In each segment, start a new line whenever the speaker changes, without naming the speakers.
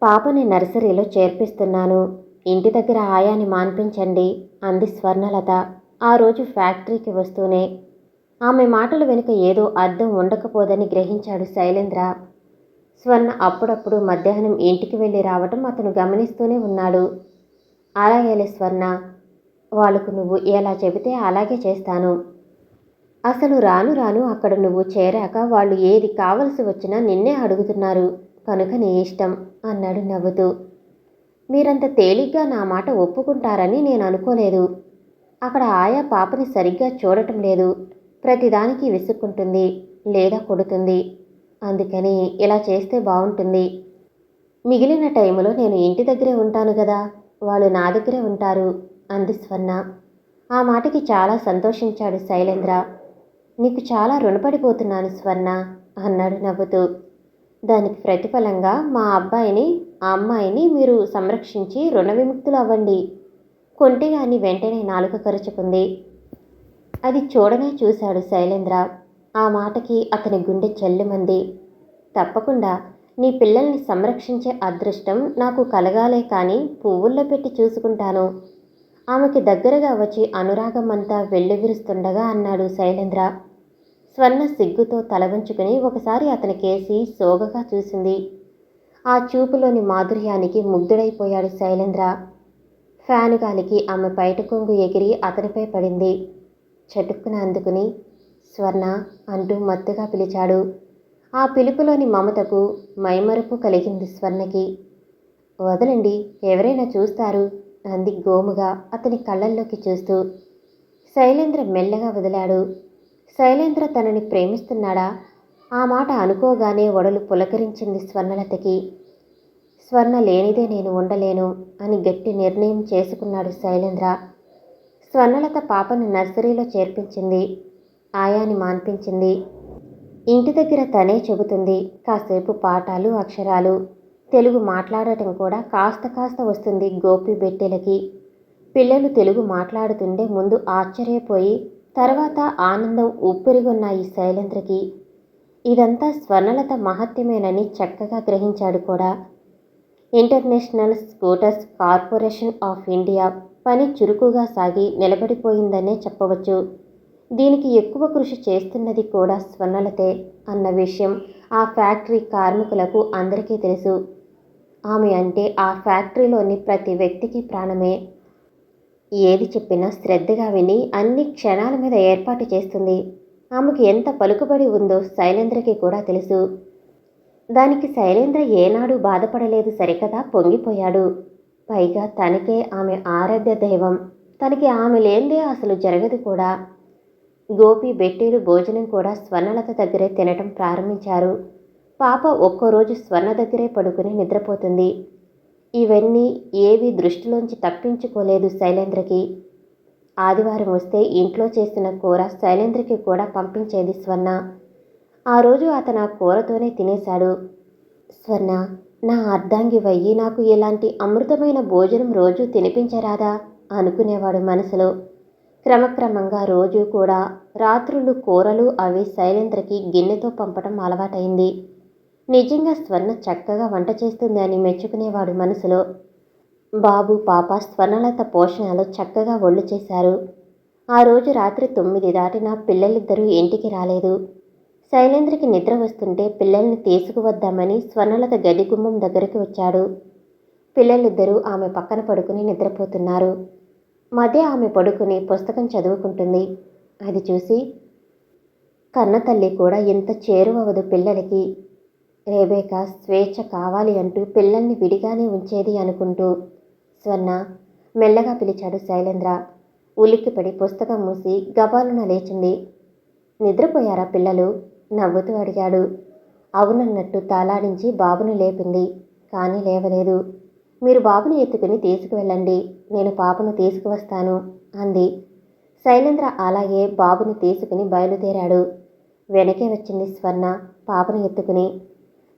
పాపని నర్సరీలో చేర్పిస్తున్నాను. ఇంటి దగ్గర ఆయాని మాన్పించండి అంది స్వర్ణలత ఆ రోజు ఫ్యాక్టరీకి వస్తూనే. ఆమె మాటల వెనుక ఏదో అర్థం ఉండకపోదని గ్రహించాడు శైలేంద్ర. స్వర్ణ అప్పుడప్పుడు మధ్యాహ్నం ఇంటికి వెళ్ళి రావటం అతను గమనిస్తూనే ఉన్నాడు. అలాగేలే స్వర్ణ, వాళ్ళకు నువ్వు ఎలా చెబితే అలాగే చేస్తాను. అసలు రాను రాను అక్కడ నువ్వు చేరాక వాళ్ళు ఏది కావలసి వచ్చినా నిన్నే అడుగుతున్నారు కనుక నీ ఇష్టం అన్నాడు నవ్వుతూ. మీరంత తేలిగ్గా నా మాట ఒప్పుకుంటారని నేను అనుకోలేదు. అక్కడ ఆయా పాపని సరిగ్గా చూడటం లేదు. ప్రతిదానికి విసుక్కుంటుంది లేదా కొడుతుంది. అందుకని ఇలా చేస్తే బాగుంటుంది. మిగిలిన టైములో నేను ఇంటి దగ్గరే ఉంటాను కదా, వాళ్ళు నా దగ్గరే ఉంటారు అంది స్వర్ణ. ఆ మాటకి చాలా సంతోషించాడు శైలేంద్ర. నీకు చాలా రుణపడిపోతున్నాను స్వర్ణ అన్నాడు నవ్వుతూ. దానికి ప్రతిఫలంగా మా అబ్బాయిని ఆ అమ్మాయిని మీరు సంరక్షించి రుణ విముక్తులు అవ్వండి. కొంటిగాని వెంటనే నాలుక కరుచుకుంది. అది చూడనే చూశాడు శైలేంద్ర. ఆ మాటకి అతని గుండె చెల్లుమంది. తప్పకుండా నీ పిల్లల్ని సంరక్షించే అదృష్టం నాకు కలగాలే కానీ పువ్వుల్లో పెట్టి చూసుకుంటాను. ఆమెకి దగ్గరగా వచ్చి అనురాగం అంతా వెల్లివిరుస్తుండగా అన్నాడు శైలేంద్ర. స్వర్ణ సిగ్గుతో తల వంచుకుని ఒకసారి అతని కేసి సోగగా చూసింది. ఆ చూపులోని మాధుర్యానికి ముగ్ధుడైపోయాడు శైలేంద్ర. ఫ్యాను గాలికి ఆమె బయట కొంగు ఎగిరి అతనిపై పడింది. చటుక్కున అందుకుని స్వర్ణ అంటూ మత్తుగా పిలిచాడు. ఆ పిలుపులోని మమతకు మైమరుపు కలిగింది స్వర్ణకి. వదలండి, ఎవరైనా చూస్తారు అంది గోముగా అతని కళ్ళల్లోకి చూస్తూ. శైలేంద్ర మెల్లగా వదిలాడు. శైలేంద్ర తనని ప్రేమిస్తున్నాడా? ఆ మాట అనుకోగానే ఒడలు పులకరించింది స్వర్ణలతకి. స్వర్ణ లేనిదే నేను ఉండలేను అని గట్టి నిర్ణయం చేసుకున్నాడు శైలేంద్ర. స్వర్ణలత పాపను నర్సరీలో చేర్పించింది. ఆయాని మాన్పించింది. ఇంటి దగ్గర తనే చెబుతుంది కాసేపు పాఠాలు అక్షరాలు. తెలుగు మాట్లాడటం కూడా కాస్త కాస్త వస్తుంది గోపి బెట్టెలకి. పిల్లలు తెలుగు మాట్లాడుతుండే ముందు ఆశ్చర్యపోయి తర్వాత ఆనందం ఉప్పొరిగొన్నాయి శైలేంద్రకి. ఇదంతా స్వర్ణలత మహత్యమేనని చక్కగా గ్రహించాడు కూడా. International scooters corporation of India పని చురుకుగా సాగి నిలబడిపోయిందనే చెప్పవచ్చు. దీనికి ఎక్కువ కృషి చేస్తున్నది కూడా స్వర్ణలతే అన్న విషయం ఆ ఫ్యాక్టరీ కార్మికులకు అందరికీ తెలుసు. ఆమె అంటే ఆ ఫ్యాక్టరీలోని ప్రతి వ్యక్తికి ప్రాణమే. ఏది చెప్పినా శ్రద్ధగా విని అన్ని క్షణాల మీద ఏర్పాటు చేస్తుంది. ఆమెకు ఎంత పలుకుబడి ఉందో శైలేంద్రకి కూడా తెలుసు. దానికి శైలేంద్ర ఏనాడు బాధపడలేదు సరికదా, పొంగిపోయాడు. పైగా తనకే ఆమె ఆరాధ్య దైవం. తనకి ఆమె లేందే అసలు జరగదు కూడా. గోపి బెట్టేలు భోజనం కూడా స్వర్ణలత దగ్గరే తినటం ప్రారంభించారు. పాప ఒక్కోరోజు స్వర్ణ దగ్గరే పడుకుని నిద్రపోతుంది. ఇవన్నీ ఏవి దృష్టిలోంచి తప్పించుకోలేదు శైలేంద్రకి. ఆదివారం వస్తే ఇంట్లో చేసిన కూర శైలేంద్రకి కూడా పంపించేది స్వర్ణ. ఆ రోజు అతను ఆ కూరతోనే తినేశాడు. స్వర్ణ, నా అర్ధాంగివయ్యి నాకు ఇలాంటి అమృతమైన భోజనం రోజు తినిపించరాదా అనుకునేవాడు మనసులో. క్రమక్రమంగా రోజు కూడా రాత్రులు కూరలు అవి శైలేంద్రకి గిన్నెతో పంపటం అలవాటైంది. నిజంగా స్వర్ణ చక్కగా వంట చేస్తుంది అని మెచ్చుకునేవాడు మనసులో. బాబు పాప స్వర్ణలత పోషణలో చక్కగా ఒళ్ళు చేశారు. ఆ రోజు రాత్రి 9 దాటినా పిల్లలిద్దరూ ఇంటికి రాలేదు. శైలేంద్రకి నిద్ర వస్తుంటే పిల్లల్ని తీసుకువద్దామని స్వర్ణలత గది గుమ్మం దగ్గరికి వచ్చాడు. పిల్లలిద్దరూ ఆమె పక్కన పడుకుని నిద్రపోతున్నారు. మధ్య ఆమె పడుకుని పుస్తకం చదువుకుంటుంది. అది చూసి కన్నతల్లి కూడా ఇంత చేరువవదు పిల్లలకి. రేబేకా స్వేచ్ఛ కావాలి అంటూ పిల్లల్ని విడిగానే ఉంచేది అనుకుంటూ. స్వర్ణ మెల్లగా పిలిచాడు శైలేంద్ర. ఉలిక్కిపడి పుస్తకం మూసి గబాలున లేచింది. నిద్రపోయారా పిల్లలు నవ్వుతూ అడిగాడు. అవునన్నట్టు తాళాడించి బాబును లేపింది. కానీ లేవలేదు. మీరు బాబుని ఎత్తుకుని తీసుకువెళ్ళండి, నేను పాపను తీసుకువస్తాను అంది. శైలేంద్ర అలాగే బాబుని తీసుకుని బయలుదేరాడు. వెనకే వచ్చింది స్వర్ణ పాపని ఎత్తుకుని.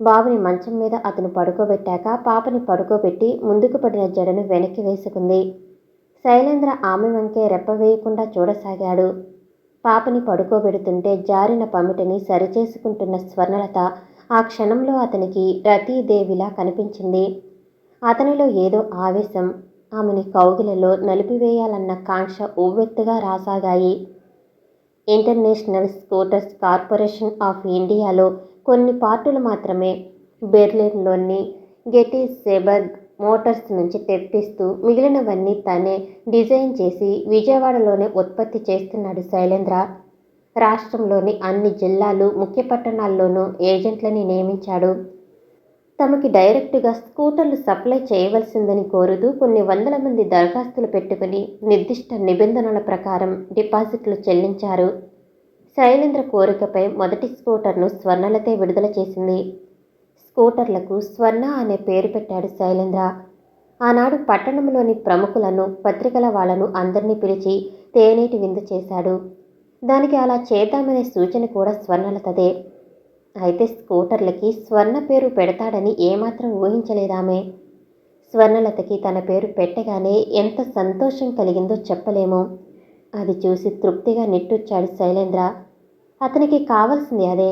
బాబుని మంచం మీద అతను పడుకోబెట్టాక పాపని పడుకోబెట్టి ముందుకు పడిన జడను వెనక్కి వేసుకుంది. శైలేంద్ర ఆమె వంకే రెప్పవేయకుండా చూడసాగాడు. పాపని పడుకోబెడుతుంటే జారిన పమిటని సరిచేసుకుంటున్న స్వర్ణలత ఆ క్షణంలో అతనికి రతీదేవిలా కనిపించింది. అతనిలో ఏదో ఆవేశం, ఆమెని కౌగిలిలో నలిపివేయాలన్న కాంక్ష ఉవ్వెత్తుగా రాసాగాయి. ఇంటర్నేషనల్ స్కూటర్స్ కార్పొరేషన్ ఆఫ్ ఇండియాలో కొన్ని పార్టులు మాత్రమే బెర్లిన్లోని గెటిసేబర్గ్ మోటార్స్ నుంచి తెప్పిస్తూ మిగిలినవన్నీ తనే డిజైన్ చేసి విజయవాడలోనే ఉత్పత్తి చేస్తున్నాడు శైలేంద్ర. రాష్ట్రంలోని అన్ని జిల్లాలు, ముఖ్య పట్టణాల్లోనూ ఏజెంట్లని నియమించాడు. తమకి డైరెక్టుగా స్కూటర్లు సప్లై చేయవలసిందని కోరుతూ కొన్ని వందల మంది దరఖాస్తులు పెట్టుకుని నిర్దిష్ట నిబంధనల ప్రకారం డిపాజిట్లు చెల్లించారు. శైలేంద్ర కోరికపై మొదటి స్కూటర్ను స్వర్ణలతే విడుదల చేసింది. స్కూటర్లకు స్వర్ణ అనే పేరు పెట్టాడు శైలేంద్ర. ఆనాడు పట్టణంలోని ప్రముఖులను, పత్రికల వాళ్లను అందరినీ పిలిచి తేనీటి విందు చేశాడు. దానికి అలా చేద్దామనే సూచన కూడా స్వర్ణలతదే. అయితే స్కూటర్లకి స్వర్ణ పేరు పెడతాడని ఏమాత్రం ఊహించలేదామె. స్వర్ణలతకి తన పేరు పెట్టగానే ఎంత సంతోషం కలిగిందో చెప్పలేము. అది చూసి తృప్తిగా నిట్టూర్చాడు శైలేంద్ర. అతనికి కావాల్సింది అదే.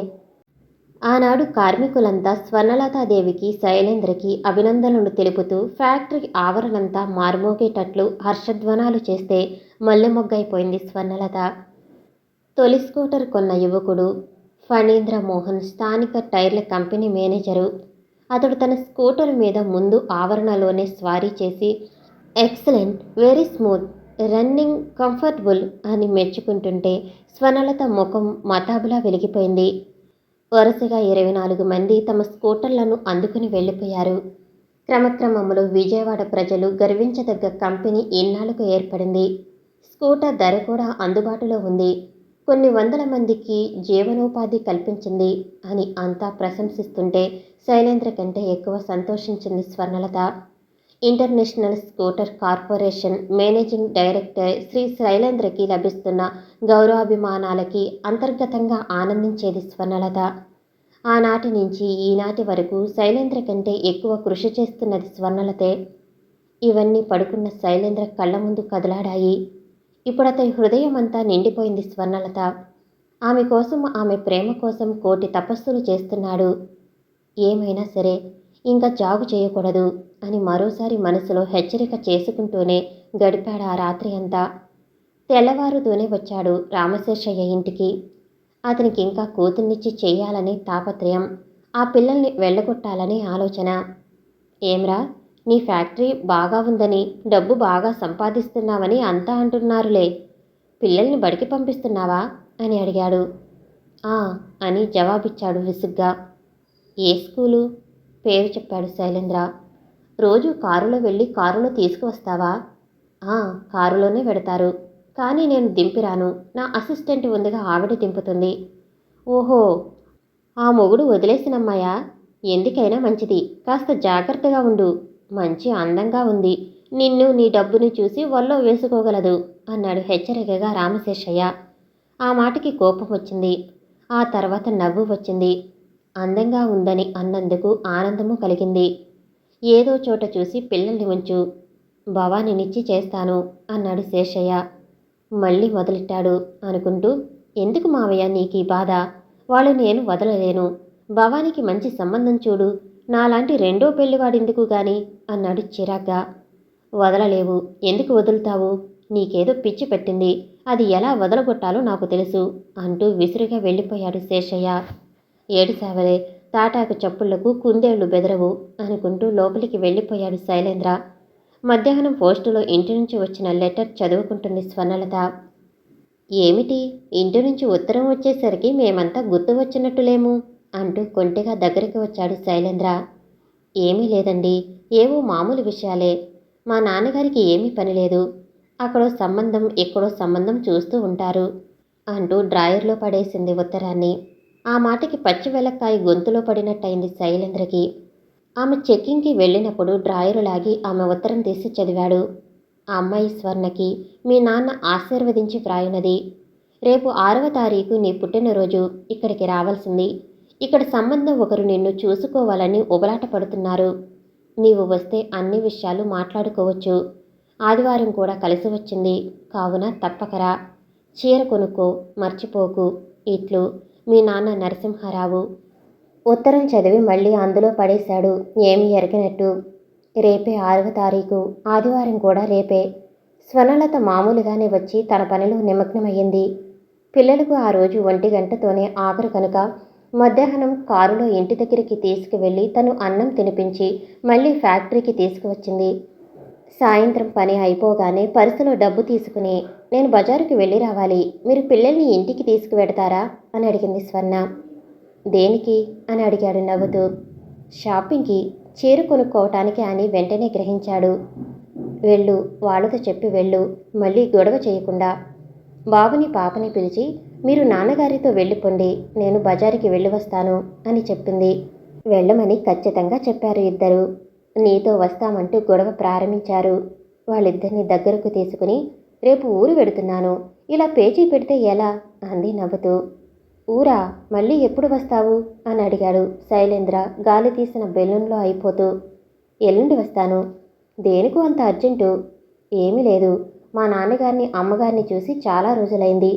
ఆనాడు కార్మికులంతా స్వర్ణలతాదేవికి, శైలేంద్రకి అభినందనలు తెలుపుతూ ఫ్యాక్టరీ ఆవరణంతా మార్మోగేటట్లు హర్షధ్వానాలు చేస్తే మల్లెమొగ్గైపోయింది స్వర్ణలత. తొలి స్కూటర్ కొన్న యువకుడు ఫణీంద్ర మోహన్ స్థానిక టైర్ల కంపెనీ మేనేజరు. అతడు తన స్కూటర్ మీద ముందు ఆవరణలోనే స్వారీ చేసి excellent, very smooth, running, comfortable అని మెచ్చుకుంటుంటే స్వర్ణలత ముఖం మతాబులా వెలిగిపోయింది. వరుసగా 24 మంది తమ స్కూటర్లను అందుకుని వెళ్ళిపోయారు. క్రమక్రమంలో విజయవాడ ప్రజలు గర్వించదగ్గ కంపెనీ ఇన్నాళ్లకు ఏర్పడింది. స్కూటర్ ధర కూడా అందుబాటులో ఉంది. కొన్ని వందల మందికి జీవనోపాధి కల్పించింది అని అంతా ప్రశంసిస్తుంటే శైలేంద్ర కంటే ఎక్కువ సంతోషించింది Swarnalata. International scooter corporation managing director Shri శైలేంద్రకి లభిస్తున్న గౌరవాభిమానాలకి అంతర్గతంగా ఆనందించేది స్వర్ణలత. ఆనాటి నుంచి ఈనాటి వరకు శైలేంద్ర కంటే ఎక్కువ కృషి చేస్తున్నది స్వర్ణలతే. ఇవన్నీ పడుకున్న శైలేంద్ర కళ్ళ ముందు కదలాడాయి. ఇప్పుడు అతని హృదయం అంతా నిండిపోయింది స్వర్ణలత. ఆమె కోసం, ఆమె ప్రేమ కోసం కోటి తపస్సులు చేస్తున్నాడు. ఏమైనా సరే ఇంకా జాగు చేయకూడదు అని మరోసారి మనసులో హెచ్చరిక చేసుకుంటూనే గడిపాడు ఆ రాత్రి అంతా. తెల్లవారుతూనే వచ్చాడు రామశేషయ్య ఇంటికి. అతనికి ఇంకా కూతుర్నిచ్చి చెయ్యాలని తాపత్రయం, ఆ పిల్లల్ని వెళ్ళగొట్టాలనే ఆలోచన. ఏమ్రా, నీ ఫ్యాక్టరీ బాగా ఉందని, డబ్బు బాగా సంపాదిస్తున్నావని అంతా అంటున్నారులే. పిల్లల్ని బడికి పంపిస్తున్నావా అని అడిగాడు. ఆ అని జవాబిచ్చాడు విసుగ్గా. ఏ స్కూలు? పేరు చెప్పాడు శైలేంద్ర. రోజు కారులో వెళ్ళి కారులో తీసుకువస్తావా? కారులోనే వెడతారు, కానీ నేను దింపిరాను. నా అసిస్టెంట్ ఉందిగా, ఆవిడ దింపుతుంది. ఓహో, ఆ మొగుడు వదిలేసినమ్మాయా? ఎందుకైనా మంచిది, కాస్త జాగ్రత్తగా ఉండు. మంచి అందంగా ఉంది, నిన్ను నీ డబ్బుని చూసి వల్లో వేసుకోగలదు అన్నాడు హెచ్చరికగా రామశేషయ్య. ఆ మాటకి కోపం వచ్చింది. ఆ తర్వాత నవ్వు వచ్చింది. అందంగా ఉందని అన్నందుకు ఆనందము కలిగింది. ఏదో చోట చూసి పిల్లల్ని ఉంచు, భవానినిచ్చి చేస్తాను అన్నాడు శేషయ్య. మళ్ళీ మొదలెట్టాడు అనుకుంటూ, ఎందుకు మావయ్య నీకీ బాధ? వాళ్ళు నేను వదలలేను. భవానికి మంచి సంబంధం చూడు, నాలాంటి రెండో పెళ్లివాడెందుకు గాని అన్నాడు చిరాగ్గా. వదలలేవు. ఎందుకు వదులుతావు? నీకేదో పిచ్చి పెట్టింది, అది ఎలా వదలగొట్టాలో నాకు తెలుసు అంటూ విసురుగా వెళ్ళిపోయాడు శేషయ్య. ఏడిసావలే, తాటాకు చప్పుళ్లకు కుందేళ్లు బెదరవు అనుకుంటూ లోపలికి వెళ్ళిపోయాడు శైలేంద్ర. మధ్యాహ్నం పోస్టులో ఇంటి నుంచి వచ్చిన లెటర్ చదువుకుంటుంది స్వర్ణలత. ఏమిటి, ఇంటి నుంచి ఉత్తరం వచ్చేసరికి మేమంతా గుర్తు వచ్చినట్టులేము అంటూ కొంటెగా దగ్గరికి వచ్చాడు శైలేంద్ర. ఏమీ లేదండి, ఏవో మామూలు విషయాలే. మా నాన్నగారికి ఏమీ పని లేదు, అక్కడో సంబంధం ఎక్కడో సంబంధం చూస్తూ ఉంటారు అంటూ డ్రాయర్లో పడేసింది ఉత్తరాన్ని. ఆ మాటకి పచ్చి వెలక్కాయ గొంతులో పడినట్టయింది శైలేంద్రకి. ఆమె చెక్కింగ్కి వెళ్ళినప్పుడు డ్రాయరు లాగి ఆమె ఉత్తరం తీసి చదివాడు. ఆ అమ్మాయి స్వర్ణకి మీ నాన్న ఆశీర్వదించి వ్రాయునది. రేపు 6వ తారీఖు నీ పుట్టినరోజు, ఇక్కడికి రావాల్సింది. ఇక్కడ సంబంధం ఒకరు నిన్ను చూసుకోవాలని ఉబలాట పడుతున్నారు. నీవు వస్తే అన్ని విషయాలు మాట్లాడుకోవచ్చు. ఆదివారం కూడా కలిసి వచ్చింది, కావున తప్పకరా. చీర కొనుక్కో, మర్చిపోకు. ఇట్లు మీ నాన్న నరసింహారావు. ఉత్తరం చదివి మళ్ళీ అందులో పడేశాడు ఏమీ ఎరగనట్టు. రేపే 6వ తారీఖు, ఆదివారం కూడా రేపే. స్వర్ణలత మామూలుగానే వచ్చి తన పనిలో నిమగ్నమయ్యింది. పిల్లలకు ఆ రోజు 1 గంటతోనే ఆఖరు కనుక మధ్యాహ్నం కారులో ఇంటి దగ్గరికి తీసుకువెళ్ళి తను అన్నం తినిపించి మళ్ళీ ఫ్యాక్టరీకి తీసుకువచ్చింది. సాయంత్రం పని అయిపోగానే పర్సులో డబ్బు తీసుకుని, నేను బజారుకి వెళ్ళి రావాలి, మీరు పిల్లల్ని ఇంటికి తీసుకువెడతారా అని అడిగింది స్వర్ణ. దేనికి అని అడిగాడు నవ్వుతూ. షాపింగ్కి, చీర కొనుక్కోవటానికి అని వెంటనే గ్రహించాడు. వెళ్ళు, వాళ్ళతో చెప్పి వెళ్ళు, మళ్ళీ గొడవ చేయకుండా. బాబుని పాపని పిలిచి, మీరు నాన్నగారితో వెళ్ళిపోండి, నేను బజారుకి వెళ్ళి వస్తాను అని చెప్పింది. వెళ్ళమని ఖచ్చితంగా చెప్పారు ఇద్దరు. నీతో వస్తామంటూ గొడవ ప్రారంభించారు. వాళ్ళిద్దరిని దగ్గరకు తీసుకుని, రేపు ఊరు వెడుతున్నాను, ఇలా పేచీ పెడితే ఎలా అంది నవ్వుతూ. ఊరా, మళ్ళీ ఎప్పుడు వస్తావు అని అడిగాడు శైలేంద్ర గాలి తీసిన బెలూన్లో అయిపోతూ. ఎల్లుండి వస్తాను. దేనికో అంత అర్జెంటు? ఏమీ లేదు, మా నాన్నగారిని అమ్మగారిని చూసి చాలా రోజులైంది,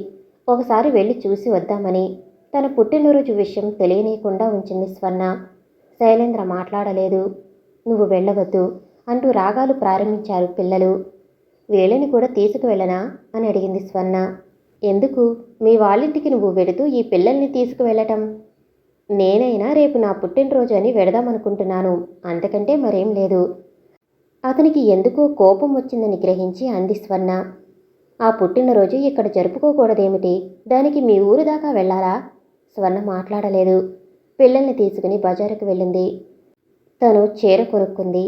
ఒకసారి వెళ్ళి చూసి వద్దామని. తన పుట్టినరోజు విషయం తెలియనీయకుండా ఉంచింది స్వర్ణ. శైలేంద్ర మాట్లాడలేదు. నువ్వు వెళ్ళవద్దు అంటూ రాగాలు ప్రారంభించారు పిల్లలు. వీళ్ళని కూడా తీసుకువెళ్ళనా అని అడిగింది స్వర్ణ. ఎందుకు, మీ వాళ్ళింటికి నువ్వు వెడుతూ ఈ పిల్లల్ని తీసుకువెళ్ళటం? నేనైనా రేపు నా పుట్టినరోజు అని వెడదామనుకుంటున్నాను, అంతకంటే మరేం లేదు. అతనికి ఎందుకో కోపం వచ్చిందని గ్రహించి అంది స్వర్ణ. ఆ పుట్టినరోజు ఇక్కడ జరుపుకోకూడదేమిటి, దానికి మీ ఊరు దాకా వెళ్ళాలా? స్వర్ణ మాట్లాడలేదు. పిల్లల్ని తీసుకుని బజారుకు వెళ్ళింది. తను చీర కొనుక్కుంది,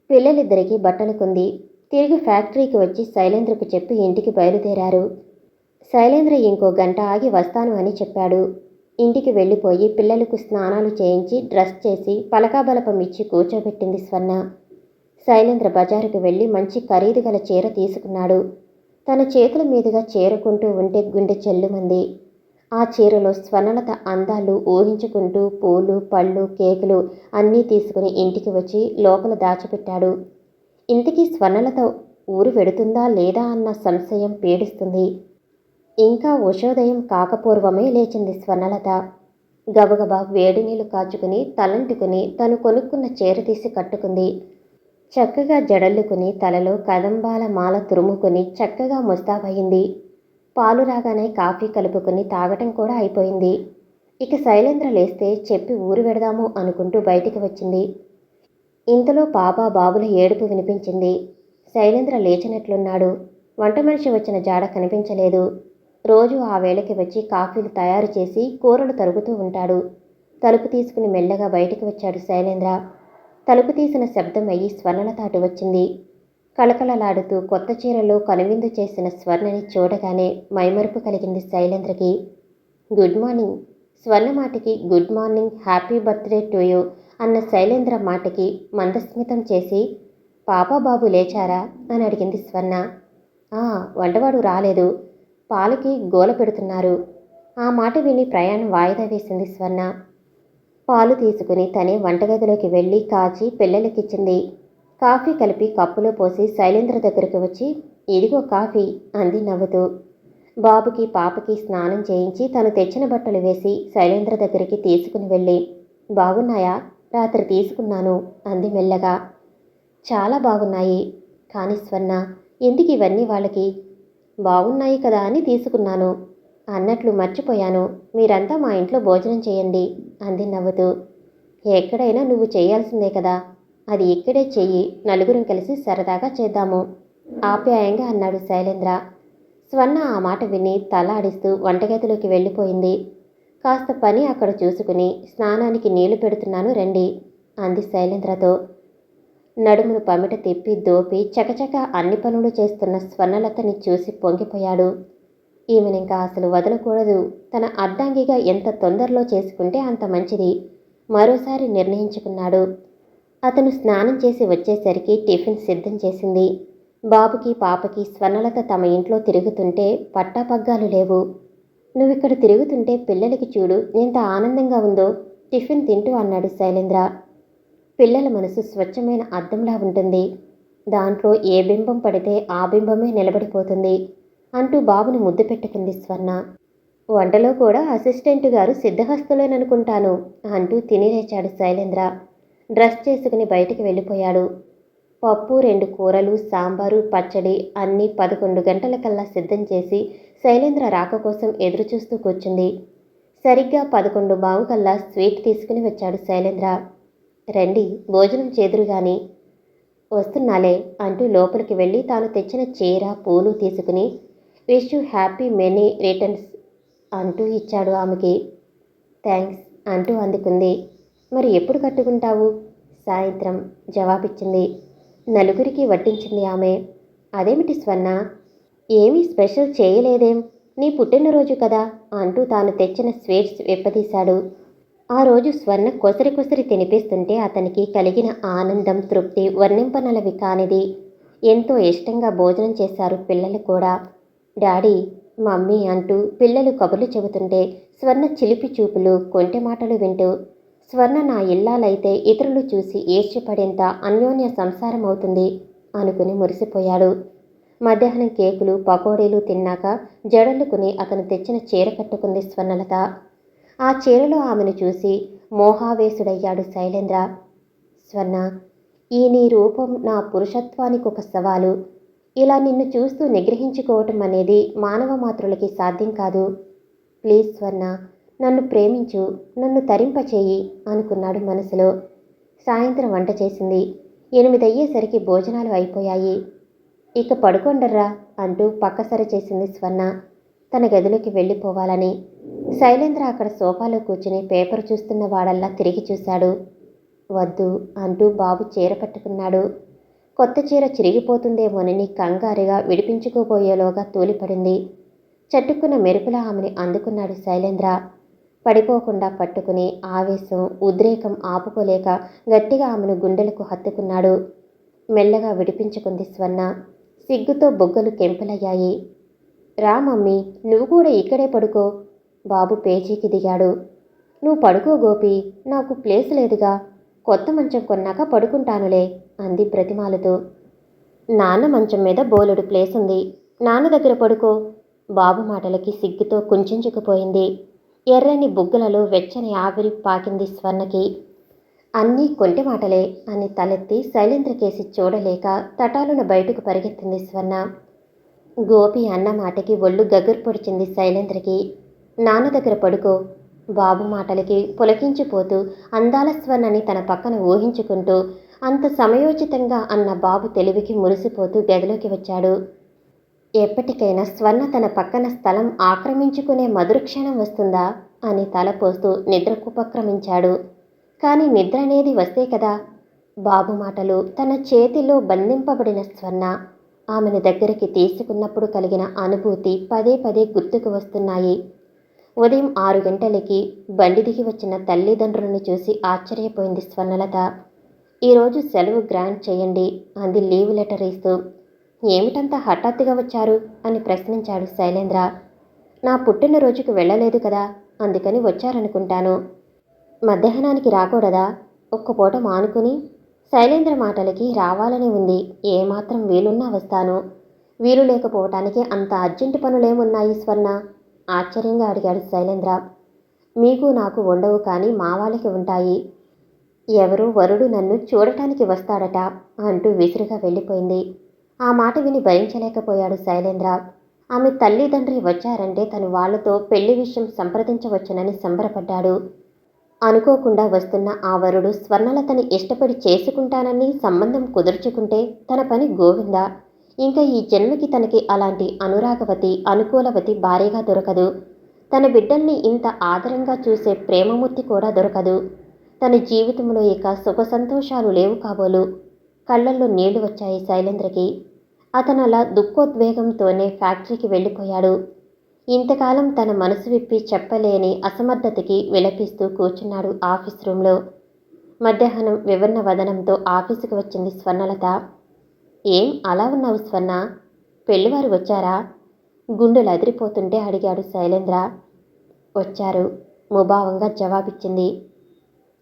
పిల్లలిద్దరికీ బట్టలు కొంది. తిరిగి ఫ్యాక్టరీకి వచ్చి శైలేంద్రకు చెప్పి ఇంటికి బయలుదేరారు. శైలేంద్ర ఇంకో గంట ఆగి వస్తాను అని చెప్పాడు. ఇంటికి వెళ్ళిపోయి పిల్లలకు స్నానాలు చేయించి డ్రెస్ చేసి పలకాబలపం ఇచ్చి కూర్చోబెట్టింది స్వర్ణ. శైలేంద్ర బజారుకు వెళ్ళి మంచి ఖరీదు గల చీర తీసుకున్నాడు. తన చేతుల మీదుగా చేరుకుంటూ ఉంటే గుండె చెల్లుమంది. ఆ చీరలో స్వర్ణలత అందాలు ఊహించుకుంటూ పూలు, పళ్ళు, కేకులు అన్నీ తీసుకుని ఇంటికి వచ్చి లోపల దాచిపెట్టాడు. ఇంటికి స్వర్ణలత ఊరు వెడుతుందా లేదా అన్న సంశయం పీడిస్తుంది. ఇంకా ఉషోదయం కాకపూర్వమే లేచింది స్వర్ణలత. గబగబా వేడి నీళ్లు కాచుకుని తలంటుకుని తను కొనుక్కున్న చీర తీసి కట్టుకుంది. చక్కగా జడల్లుకుని తలలో కదంబాల మాల తురుముకుని చక్కగా ముస్తాబయింది. పాలు రాగానే కాఫీ కలుపుకుని తాగటం కూడా అయిపోయింది. ఇక శైలేంద్ర లేస్తే చెప్పి ఊరు వెడదాము అనుకుంటూ బయటికి వచ్చింది. ఇంతలో పాప బాబుల ఏడుపు వినిపించింది. శైలేంద్ర లేచినట్లున్నాడు. వంట మనిషి వచ్చిన జాడ కనిపించలేదు. రోజు ఆ వేళకి వచ్చి కాఫీలు తయారు చేసి కూరలు తరుగుతూ ఉంటాడు. తలుపు తీసుకుని మెల్లగా బయటికి వచ్చాడు శైలేంద్ర. తలుపు తీసిన శబ్దం అయ్యి స్వర్ణలత అటు వచ్చింది. కళకళలాడుతూ కొత్త చీరలో కనువిందు చేసిన స్వర్ణని చూడగానే మైమరుపు కలిగింది శైలేంద్రకి. గుడ్ మార్నింగ్ స్వర్ణ మాటకి good morning, happy birthday to you అన్న శైలేంద్ర మాటకి మందస్మితం చేసి, పాపా బాబు లేచారా అని అడిగింది స్వర్ణ. వంటవాడు రాలేదు, పాలకి గోల పెడుతున్నారు. ఆ మాట విని ప్రయాణం వాయిదా వేసింది స్వర్ణ. పాలు తీసుకుని తనే వంటగదిలోకి వెళ్ళి కాచి పిల్లలకిచ్చింది. కాఫీ కలిపి కప్పులో పోసి శైలేంద్ర దగ్గరికి వచ్చి, ఇదిగో కాఫీ అంది నవ్వుతూ. బాబుకి పాపకి స్నానం చేయించి తను తెచ్చిన బట్టలు వేసి శైలేంద్ర దగ్గరికి తీసుకుని వెళ్ళి, బాగున్నాయా, రాత్రి తీసుకున్నాను అంది మెల్లగా. చాలా బాగున్నాయి. కానీ స్వర్ణ, ఎందుకు ఇవన్నీ వాళ్ళకి? బాగున్నాయి కదా అని తీసుకున్నాను. అన్నట్లు మర్చిపోయాను, మీరంతా మా ఇంట్లో భోజనం చేయండి అంది నవ్వుతూ. ఎక్కడైనా నువ్వు చేయాల్సిందే కదా, అది ఇక్కడే చెయ్యి, నలుగురం కలిసి సరదాగా చేద్దాము ఆప్యాయంగా అన్నాడు శైలేంద్ర. స్వర్ణ ఆ మాట విని తల ఆడిస్తూ వంటగదిలోకి వెళ్ళిపోయింది. కాస్త పని అక్కడ చూసుకుని స్నానానికి నీళ్లు పెడుతున్నాను రండి అంది శైలేంద్రతో. నడుమును పమిట తిప్పి దోపి చకచక అన్ని పనులు చేస్తున్న స్వర్ణలతని చూసి పొంగిపోయాడు. ఈమెనింకా అసలు వదలకూడదు, తన అర్ధాంగిగా ఎంత తొందరలో చేసుకుంటే అంత మంచిది మరోసారి నిర్ణయించుకున్నాడు. అతను స్నానం చేసి వచ్చేసరికి టిఫిన్ సిద్ధం చేసింది. బాబుకి పాపకి స్వర్ణలత తమ ఇంట్లో తిరుగుతుంటే పట్టాపగ్గాలు లేవు. నువ్విక్కడ తిరుగుతుంటే పిల్లలకి చూడు ఎంత ఆనందంగా ఉందో, టిఫిన్ తింటూ అన్నాడు శైలేంద్ర. పిల్లల మనసు స్వచ్ఛమైన అద్దంలా ఉంటుంది, దాంట్లో ఏ బింబం పడితే ఆ బింబమే నిలబడిపోతుంది అంటూ బాబుని ముద్దు పెట్టుకుంది స్వర్ణ. వంటలో కూడా అసిస్టెంట్ గారు సిద్ధహస్తులేననుకుంటాను అంటూ తిని లేచాడు శైలేంద్ర. డ్రెస్ చేసుకుని బయటికి వెళ్ళిపోయాడు. పప్పు, 2 కూరలు, సాంబారు, పచ్చడి అన్నీ 11 గంటలకల్లా సిద్ధం చేసి శైలేంద్ర రాక కోసం ఎదురుచూస్తూ కూర్చుంది. సరిగ్గా 11:15 కల్లా స్వీట్ తీసుకుని వచ్చాడు శైలేంద్ర. రండి, భోజనం చేదురుగాని. వస్తున్నాలే అంటూ లోపలికి వెళ్ళి తాను తెచ్చిన చీర, పూలు తీసుకుని wish you happy many returns అంటూ ఇచ్చాడు ఆమెకి. థ్యాంక్స్ అంటూ అందుకుంది. మరి ఎప్పుడు కట్టుకుంటావు? సాయంత్రం జవాబిచ్చింది. నలుగురికి వడ్డించింది ఆమె. అదేమిటి స్వర్ణ, ఏమీ స్పెషల్ చేయలేదేం? నీ పుట్టినరోజు కదా అంటూ తాను తెచ్చిన స్వీట్స్ విప్పదీశాడు. ఆ రోజు స్వర్ణ కొసరి కొసరి తినిపిస్తుంటే అతనికి కలిగిన ఆనందం, తృప్తి వర్ణింపనలవి కానిది. ఎంతో ఇష్టంగా భోజనం చేశారు పిల్లలు కూడా. డాడీ, మమ్మీ అంటూ పిల్లలు కబుర్లు చెబుతుంటే స్వర్ణ చిలిపి చూపులు, కొంటె మాటలు వింటూ, స్వర్ణ నా ఇల్లాలైతే ఇతరులు చూసి ఈర్ష్యపడేంత అన్యోన్య సంసారం అవుతుంది అనుకుని మురిసిపోయాడు. మధ్యాహ్నం కేకులు, పకోడీలు తిన్నాక జడలుకుని అతను తెచ్చిన చీర కట్టుకుంది స్వర్ణలత. ఆ చీరలో ఆమెను చూసి మోహావేశుడయ్యాడు శైలేంద్ర. స్వర్ణ, ఈ నీ రూపం నా పురుషత్వానికి ఒక సవాలు. ఇలా నిన్ను చూస్తూ నిగ్రహించుకోవటం అనేది మానవ మాతృలకి సాధ్యం కాదు. ప్లీజ్ స్వర్ణ, నన్ను ప్రేమించు, నన్ను తరింపచేయి అనుకున్నాడు మనసులో. సాయంత్రం వంట చేసింది. 8 అయ్యేసరికి భోజనాలు అయిపోయాయి. ఇక పడుకోండర్రా అంటూ పక్కసరి చేసింది స్వర్ణ తన గదిలోకి వెళ్ళిపోవాలని. శైలేంద్ర అక్కడ సోఫాలో కూర్చుని పేపర్ చూస్తున్న వాడల్లా తిరిగి చూశాడు. వద్దు అంటూ బాబు చీర పట్టుకున్నాడు. కొత్త చీర చిరిగిపోతుందేమోనని కంగారుగా విడిపించుకోబోయేలోగా తూలిపడింది. చట్టుకున్న మెరుపులా ఆమెని అందుకున్నాడు శైలేంద్ర. పడిపోకుండా పట్టుకుని ఆవేశం, ఉద్రేకం ఆపుకోలేక గట్టిగా ఆమెను గుండెలకు హత్తుకున్నాడు. మెల్లగా విడిపించుకుంది స్వర్ణ. సిగ్గుతో బొగ్గలు కెంపులయ్యాయి. రా మమ్మీ, నువ్వు కూడా ఇక్కడే పడుకో. బాబు పేజీకి దిగాడు. నువ్వు పడుకో గోపి, నాకు ప్లేస్ లేదుగా. కొత్త మంచం కొన్నాక పడుకుంటానులే అంది బ్రతిమాలుతూ. నాన్న మంచం మీద బోలెడు ప్లేస్ ఉంది, నాన్న దగ్గర పడుకో. బాబు మాటలకి సిగ్గుతో కుంచించుకుపోయింది. ఎర్రని బుగ్గలలో వెచ్చని ఆవిరి పాకింది స్వర్ణకి. అన్నీ కొంటె మాటలే అని తలెత్తి శైలేంద్రకేసి చూడలేక తటాలున బయటకు పరిగెత్తింది స్వర్ణ. గోపి అన్న మాటకి ఒళ్ళు గగురు పొడిచింది శైలేంద్రకి. నాన్న దగ్గర పడుకో. బాబు మాటలకి పులకించిపోతూ అందాల స్వర్ణని తన పక్కన ఊహించుకుంటూ అంత సమయోచితంగా అన్న బాబు తెలివికి మురిసిపోతూ గదిలోకి వచ్చాడు. ఎప్పటికైనా స్వర్ణ తన పక్కన స్థలం ఆక్రమించుకునే మధురక్షణం వస్తుందా అని తలపోస్తూ నిద్రకుపక్రమించాడు. కానీ నిద్ర అనేది వస్తే కదా. బాబు మాటలు తన చేతిలో బంధింపబడిన స్వర్ణ ఆమెను దగ్గరికి తీసుకున్నప్పుడు కలిగిన అనుభూతి పదే పదే గుర్తుకు వస్తున్నాయి. ఉదయం 6 గంటలకి బండి దిగి వచ్చిన తల్లిదండ్రులను చూసి ఆశ్చర్యపోయింది స్వర్ణలత. ఈరోజు సెలవు గ్రాంట్ చేయండి అంది లీవ్ లెటర్ ఇస్తూ. ఏమిటంత హఠాత్తుగా వచ్చారు అని ప్రశ్నించాడు శైలేంద్ర. నా పుట్టినరోజుకు వెళ్ళలేదు కదా, అందుకని వచ్చారనుకుంటాను. మధ్యాహ్నానికి రాకూడదా? ఒక్క పూట మానుకుని. శైలేంద్ర మాటలకి రావాలని ఉంది, ఏమాత్రం వీలున్నా వస్తాను. వీలు లేకపోవటానికి అంత అర్జెంటు పనులేమున్నాయి స్వర్ణ? ఆశ్చర్యంగా అడిగాడు శైలేంద్ర. మీకు నాకు ఉండవు, కానీ మా వాళ్ళకి ఉంటాయి. ఎవరో వరుడు నన్ను చూడటానికి వస్తాడట అంటూ విసురుగా వెళ్ళిపోయింది. ఆ మాట విని భరించలేకపోయాడు శైలేంద్ర. ఆమె తల్లిదండ్రి వచ్చారంటే తను వాళ్లతో పెళ్లి విషయం సంప్రదించవచ్చునని సంబరపడ్డాడు. అనుకోకుండా వస్తున్న ఆ వరుడు స్వర్ణలతని ఇష్టపడి చేసుకుంటానని సంబంధం కుదుర్చుకుంటే తన పని గోవింద. ఇంకా ఈ జన్మకి తనకి అలాంటి అనురాగవతి, అనుకూలవతి భార్యగా దొరకదు. తన బిడ్డల్ని ఇంత ఆదరంగా చూసే ప్రేమమూర్తి కూడా దొరకదు. తన జీవితంలో ఇక సుఖ సంతోషాలు లేవు కాబోలు. కళ్ళల్లో నీళ్లు వచ్చాయి శైలేంద్రకి. అతను అలా దుఃఖోద్వేగంతోనే ఫ్యాక్టరీకి వెళ్ళిపోయాడు. ఇంతకాలం తన మనసు విప్పి చెప్పలేని అసమర్థతకి విలపిస్తూ కూర్చున్నాడు ఆఫీస్ రూంలో. మధ్యాహ్నం వివర్ణ వదనంతో ఆఫీసుకు వచ్చింది స్వర్ణలత. ఏం అలా ఉన్నావు స్వర్ణ? పెళ్లివారు వచ్చారా? గుండెలు అదిరిపోతుంటే అడిగాడు శైలేంద్ర. వచ్చారు, ముభావంగా జవాబిచ్చింది.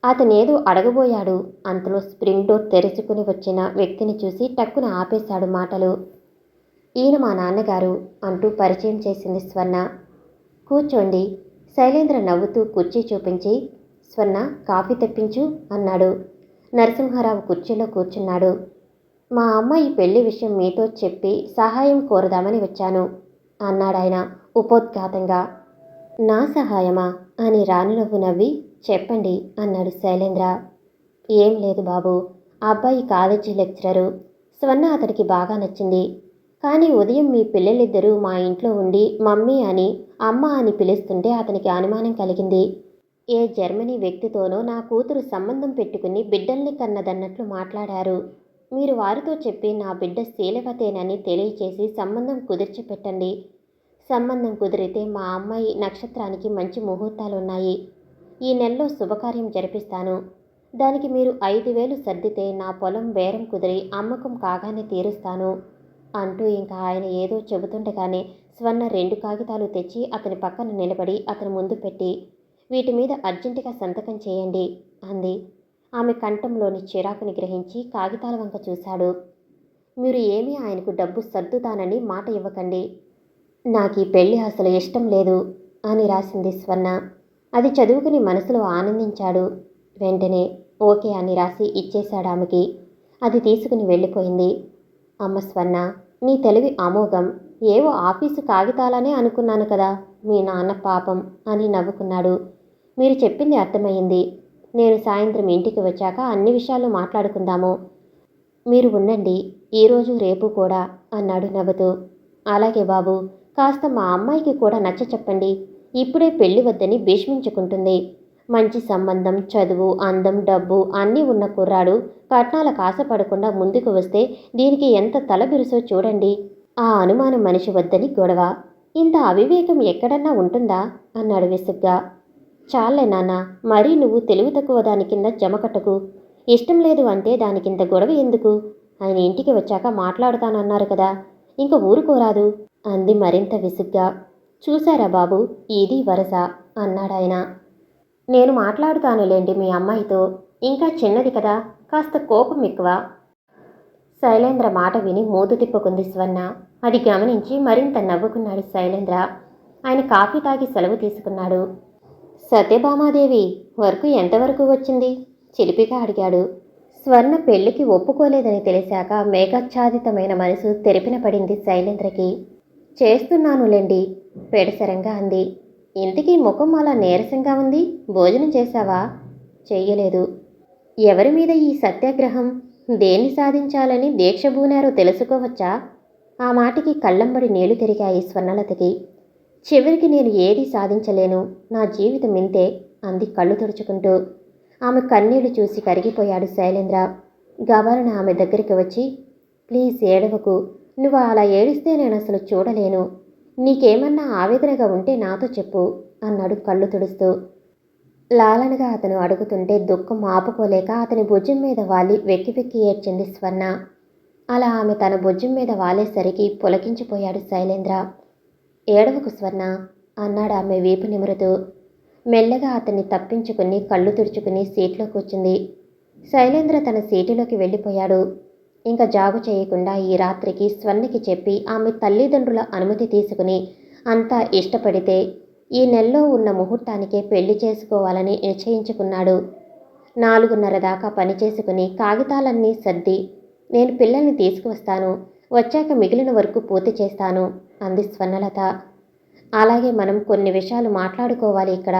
అతనేదో అడగబోయాడు. అంతలో స్ప్రింగ్ డోర్ తెరుచుకుని వచ్చిన వ్యక్తిని చూసి టక్కున ఆపేశాడు మాటలు. ఈయన మా నాన్నగారు అంటూ పరిచయం చేసింది స్వర్ణ. కూర్చోండి. శైలేంద్ర నవ్వుతూ కుర్చీ చూపించి, స్వర్ణ కాఫీ తెప్పించు అన్నాడు. నరసింహారావు కుర్చీలో కూర్చున్నాడు. మా అమ్మాయి పెళ్లి విషయం మీతో చెప్పి సహాయం కోరదామని వచ్చాను అన్నాడాయన ఉపోద్ఘాతంగా. నా సహాయమా అని రాణినవ్వు నవ్వి చెప్పండి అన్నాడు శైలేంద్ర. ఏం లేదు బాబు, అబ్బాయి కాలేజీ లెక్చరరు. స్వర్ణ అతడికి బాగా నచ్చింది. కానీ ఉదయం మీ పిల్లలిద్దరూ మా ఇంట్లో ఉండి మమ్మీ అని అమ్మ అని పిలుస్తుంటే అతనికి అనుమానం కలిగింది. ఏ జర్మనీ వ్యక్తితోనో నా కూతురు సంబంధం పెట్టుకుని బిడ్డల్ని కన్నదన్నట్లు మాట్లాడారు. మీరు వారితో చెప్పి నా బిడ్డ శీలవతేనని తెలియచేసి సంబంధం కుదిర్చి పెట్టండి. సంబంధం కుదిరితే మా అమ్మాయి నక్షత్రానికి మంచి ముహూర్తాలున్నాయి. ఈ నెలలో శుభకార్యం జరిపిస్తాను. దానికి మీరు 5,000 సర్దితే నా పొలం బేరం కుదిరి అమ్మకం కాగానే తీరుస్తాను అంటూ ఇంకా ఆయన ఏదో చెబుతుండగానే స్వర్ణ 2 కాగితాలు తెచ్చి అతని పక్కన నిలబడి అతని ముందు పెట్టి, వీటి మీద అర్జెంటుగా సంతకం చేయండి అంది. ఆమె కంఠంలోని చిరాకుని గ్రహించి కాగితాల వంక చూశాడు. మీరు ఏమీ ఆయనకు డబ్బు సర్దుతానని మాట ఇవ్వకండి. నాకీ పెళ్ళి అసలు ఇష్టం లేదు అని రాసింది స్వర్ణ. అది చదువుకుని మనసులో ఆనందించాడు. వెంటనే ఓకే అని రాసి ఇచ్చేశాడు ఆమెకి. అది తీసుకుని వెళ్ళిపోయింది. అమ్మ స్వర్ణ, నీ తెలివి అమోఘం. ఏవో ఆఫీసు కాగితాలనే అనుకున్నాను కదా, మీ నాన్న పాపం అని నవ్వుకున్నాడు. మీరు చెప్పింది అర్థమయ్యింది. నేను సాయంత్రం ఇంటికి వచ్చాక అన్ని విషయాలు మాట్లాడుకుందాము. మీరు ఉండండి, ఈరోజు రేపు కూడా అన్నాడు నవ్వుతూ. అలాగే బాబు, కాస్త మా అమ్మాయికి కూడా నచ్చ చెప్పండి. ఇప్పుడే పెళ్లి వద్దని భీష్మించుకుంటుంది. మంచి సంబంధం, చదువు, అందం, డబ్బు అన్నీ ఉన్న కుర్రాడు కట్నాలకు ఆశపడకుండా ముందుకు వస్తే దీనికి ఎంత తలబిరుసో చూడండి. ఆ అనుమానం మనిషి వద్దని గొడవ. ఇంత అవివేకం ఎక్కడన్నా ఉంటుందా అన్నాడు విసుగ్గా. చాలే నాన్న, మరీ నువ్వు తెలివి తక్కువ దాని కింద జమకట్టకు. ఇష్టం లేదు అంటే దానికింత గొడవ ఎందుకు? ఆయన ఇంటికి వచ్చాక మాట్లాడుతానన్నారు కదా, ఇంక ఊరుకోరాదు అంది మరింత విసుగ్గా. చూశారా బాబు, ఇది వరస అన్నాడాయన. నేను మాట్లాడుతానులేండి మీ అమ్మాయితో, ఇంకా చిన్నది కదా, కాస్త కోపం ఎక్కువ. శైలేంద్ర మాట విని మూదు తిప్పుకుంది స్వర్ణ. అది గమనించి మరింత నవ్వుకున్నాడు శైలేంద్ర. ఆయన కాఫీ తాగి సెలవు తీసుకున్నాడు. సత్యభామాదేవి వర్క్ ఎంతవరకు వచ్చింది చిలిపిగా అడిగాడు. స్వర్ణ పెళ్లికి ఒప్పుకోలేదని తెలిసాక మేఘాచ్ఛాదితమైన మనసు తెరిపిన పడింది శైలేంద్రకి. చేస్తున్నానులేండి పెడసరంగా అంది. ఇంతకీ ముఖం అలా నీరసంగా ఉంది, భోజనం చేశావా? చెయ్యలేదు. ఎవరి మీద ఈ సత్యాగ్రహం? దేన్ని సాధించాలని దీక్ష బూనారో తెలుసుకోవచ్చా? ఆ మాటికి కళ్ళంబడి నీళ్లు తిరిగాయి స్వర్ణలతకి. చివరికి నేను ఏదీ సాధించలేను, నా జీవితం ఇంతే అంది కళ్ళు తుడుచుకుంటూ. ఆమె కన్నీళ్లు చూసి కరిగిపోయాడు శైలేంద్ర. గబాలన ఆమె దగ్గరికి వచ్చి, ప్లీజ్ ఏడవకు, నువ్వు అలా ఏడిస్తే నేను అసలు చూడలేను. నీకేమన్నా ఆవేదనగా ఉంటే నాతో చెప్పు అన్నాడు కళ్ళు తుడుస్తూ. లాలనగా అతను అడుగుతుంటే దుఃఖం ఆపుకోలేక అతని భుజం మీద వాలి వెక్కి వెక్కి ఏడ్చింది స్వర్ణ. అలా ఆమె తన భుజం మీద వాలేసరికి పులకించిపోయాడు శైలేంద్ర. ఏడవకు స్వర్ణ అన్నాడు ఆమె వీపు నిమురుతూ. మెల్లగా అతన్ని తప్పించుకుని కళ్ళు తుడుచుకుని సీట్లో కూర్చుంది. శైలేంద్ర తన సీటులోకి వెళ్ళిపోయాడు. ఇంకా జాగు చేయకుండా ఈ రాత్రికి స్వర్ణకి చెప్పి ఆమె తల్లిదండ్రుల అనుమతి తీసుకుని అంతా ఇష్టపడితే ఈ నెలలో ఉన్న ముహూర్తానికే పెళ్లి చేసుకోవాలని నిశ్చయించుకున్నాడు. 4:30 దాకా పనిచేసుకుని కాగితాలన్నీ సర్ది, నేను పిల్లల్ని తీసుకువస్తాను, వచ్చాక మిగిలిన వరకు పూర్తి చేస్తాను అంది స్వర్ణలత. అలాగే మనం కొన్ని విషయాలు మాట్లాడుకోవాలి ఇక్కడ,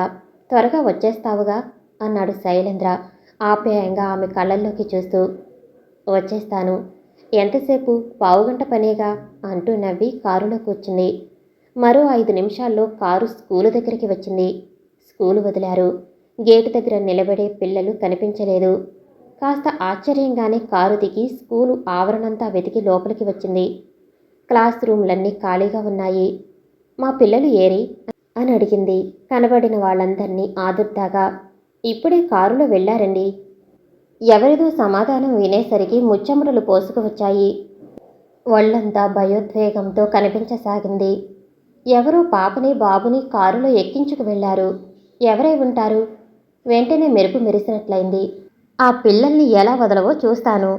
త్వరగా వచ్చేస్తావుగా అన్నాడు శైలేంద్ర ఆప్యాయంగా ఆమె కళ్ళల్లోకి చూస్తూ. వచ్చేస్తాను. ఎంతసేపు? పావుగంట పనేగా అంటూ నవ్వి కారులో కూర్చుంది. మరో 5 నిమిషాల్లో కారు స్కూలు దగ్గరికి వచ్చింది. స్కూలు వదిలారు. గేటు దగ్గర నిలబడే పిల్లలు కనిపించలేదు. కాస్త ఆశ్చర్యంగానే కారు దిగి స్కూలు ఆవరణంతా వెతికి లోపలికి వచ్చింది. క్లాస్ రూమ్లన్నీ ఖాళీగా ఉన్నాయి. మా పిల్లలు ఏరి అని అడిగింది కనబడిన వాళ్ళందరినీ ఆదుర్దాగా. ఇప్పుడే కారులో వెళ్ళారండి. ఎవరిదో సమాధానం వినేసరికి ముచ్చెమటలు పోసుకువచ్చాయి. ఒళ్ళంతా భయోద్వేగంతో కనిపించసాగింది. ఎవరో పాపని బాబుని కారులో ఎక్కించుకు వెళ్లారు. ఎవరై ఉంటారు? వెంటనే మెరుపు మెరిసినట్లయింది. ఆ పిల్లల్ని ఎలా వదలవో చూస్తాను.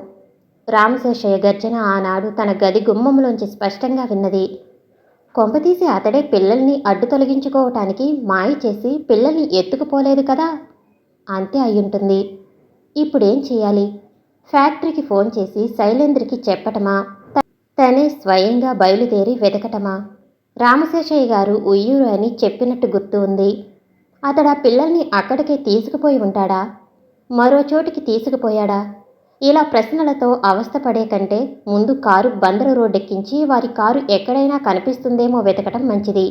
రామశేషయ్య గర్జన ఆనాడు తన గది గుమ్మంలోంచి స్పష్టంగా విన్నది. కొంపతీసి అతడే పిల్లల్ని అడ్డు తొలగించుకోవటానికి మాయ చేసి పిల్లల్ని ఎత్తుకుపోలేదు కదా? అంతే అయ్యుంటుంది. ఇప్పుడేం చేయాలి? ఫ్యాక్టరీకి ఫోన్ చేసి శైలేంద్రకి చెప్పటమా, తనే స్వయంగా బయలుదేరి వెతకటమా? రామశేషయ్య గారు ఉయ్యూరు అని చెప్పినట్టు గుర్తు ఉంది. అతడు ఆ పిల్లల్ని అక్కడికే తీసుకుపోయి ఉంటాడా? మరో చోటికి తీసుకుపోయాడా? ఇలా ప్రశ్నలతో అవస్థపడే కంటే ముందు కారు బందరు రోడ్డెక్కించి వారి కారు ఎక్కడైనా కనిపిస్తుందేమో వెతకటం మంచిది.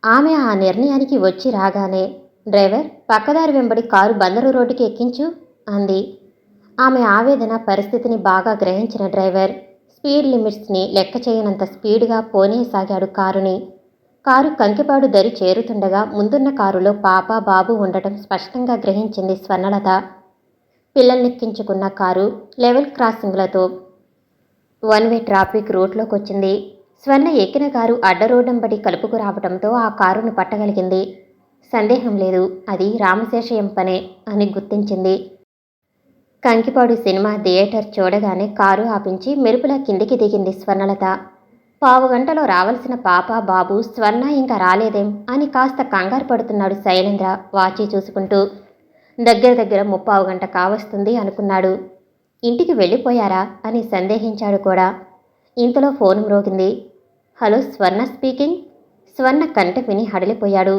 ఆమె ఆ నిర్ణయానికి వచ్చి రాగానే, డ్రైవర్, పక్కదారి వెంబడి కారు బందరు రోడ్డుకి ఎక్కించు అంది. ఆమె ఆవేదన పరిస్థితిని బాగా గ్రహించిన డ్రైవర్ స్పీడ్ లిమిట్స్ని లెక్క చేయనంత స్పీడ్గా పోనీయసాగాడు కారుని. కారు కంకిపాడు దరి చేరుతుండగా ముందున్న కారులో పాప, బాబు ఉండటం స్పష్టంగా గ్రహించింది స్వర్ణలత. పిల్లల్నెక్కించుకున్న కారు లెవెల్ క్రాసింగ్లతో వన్ వే ట్రాఫిక్ రూట్లోకి వచ్చింది. స్వర్ణ ఎక్కిన కారు అడ్డరోడ్డంబడి కలుపుకు రావడంతో ఆ కారును పట్టగలిగింది. సందేహం లేదు, అది రామశేషయం పనే అని గుర్తించింది. కంకిపాడు సినిమా థియేటర్ చూడగానే కారు ఆపించి మెరుపులా కిందికి దిగింది స్వర్ణలత. పావుగంటలో రావాల్సిన పాప, బాబు, స్వర్ణ ఇంకా రాలేదేం అని కాస్త కంగారు పడుతున్నాడు శైలేంద్ర వాచి చూసుకుంటూ. దగ్గర 3/4 గంట కావస్తుంది అనుకున్నాడు. ఇంటికి వెళ్ళిపోయారా అని సందేహించాడు కూడా. ఇంతలో ఫోన్ మ్రోగింది. హలో, స్వర్ణ స్పీకింగ్. స్వర్ణ కంట విని హడలిపోయాడు.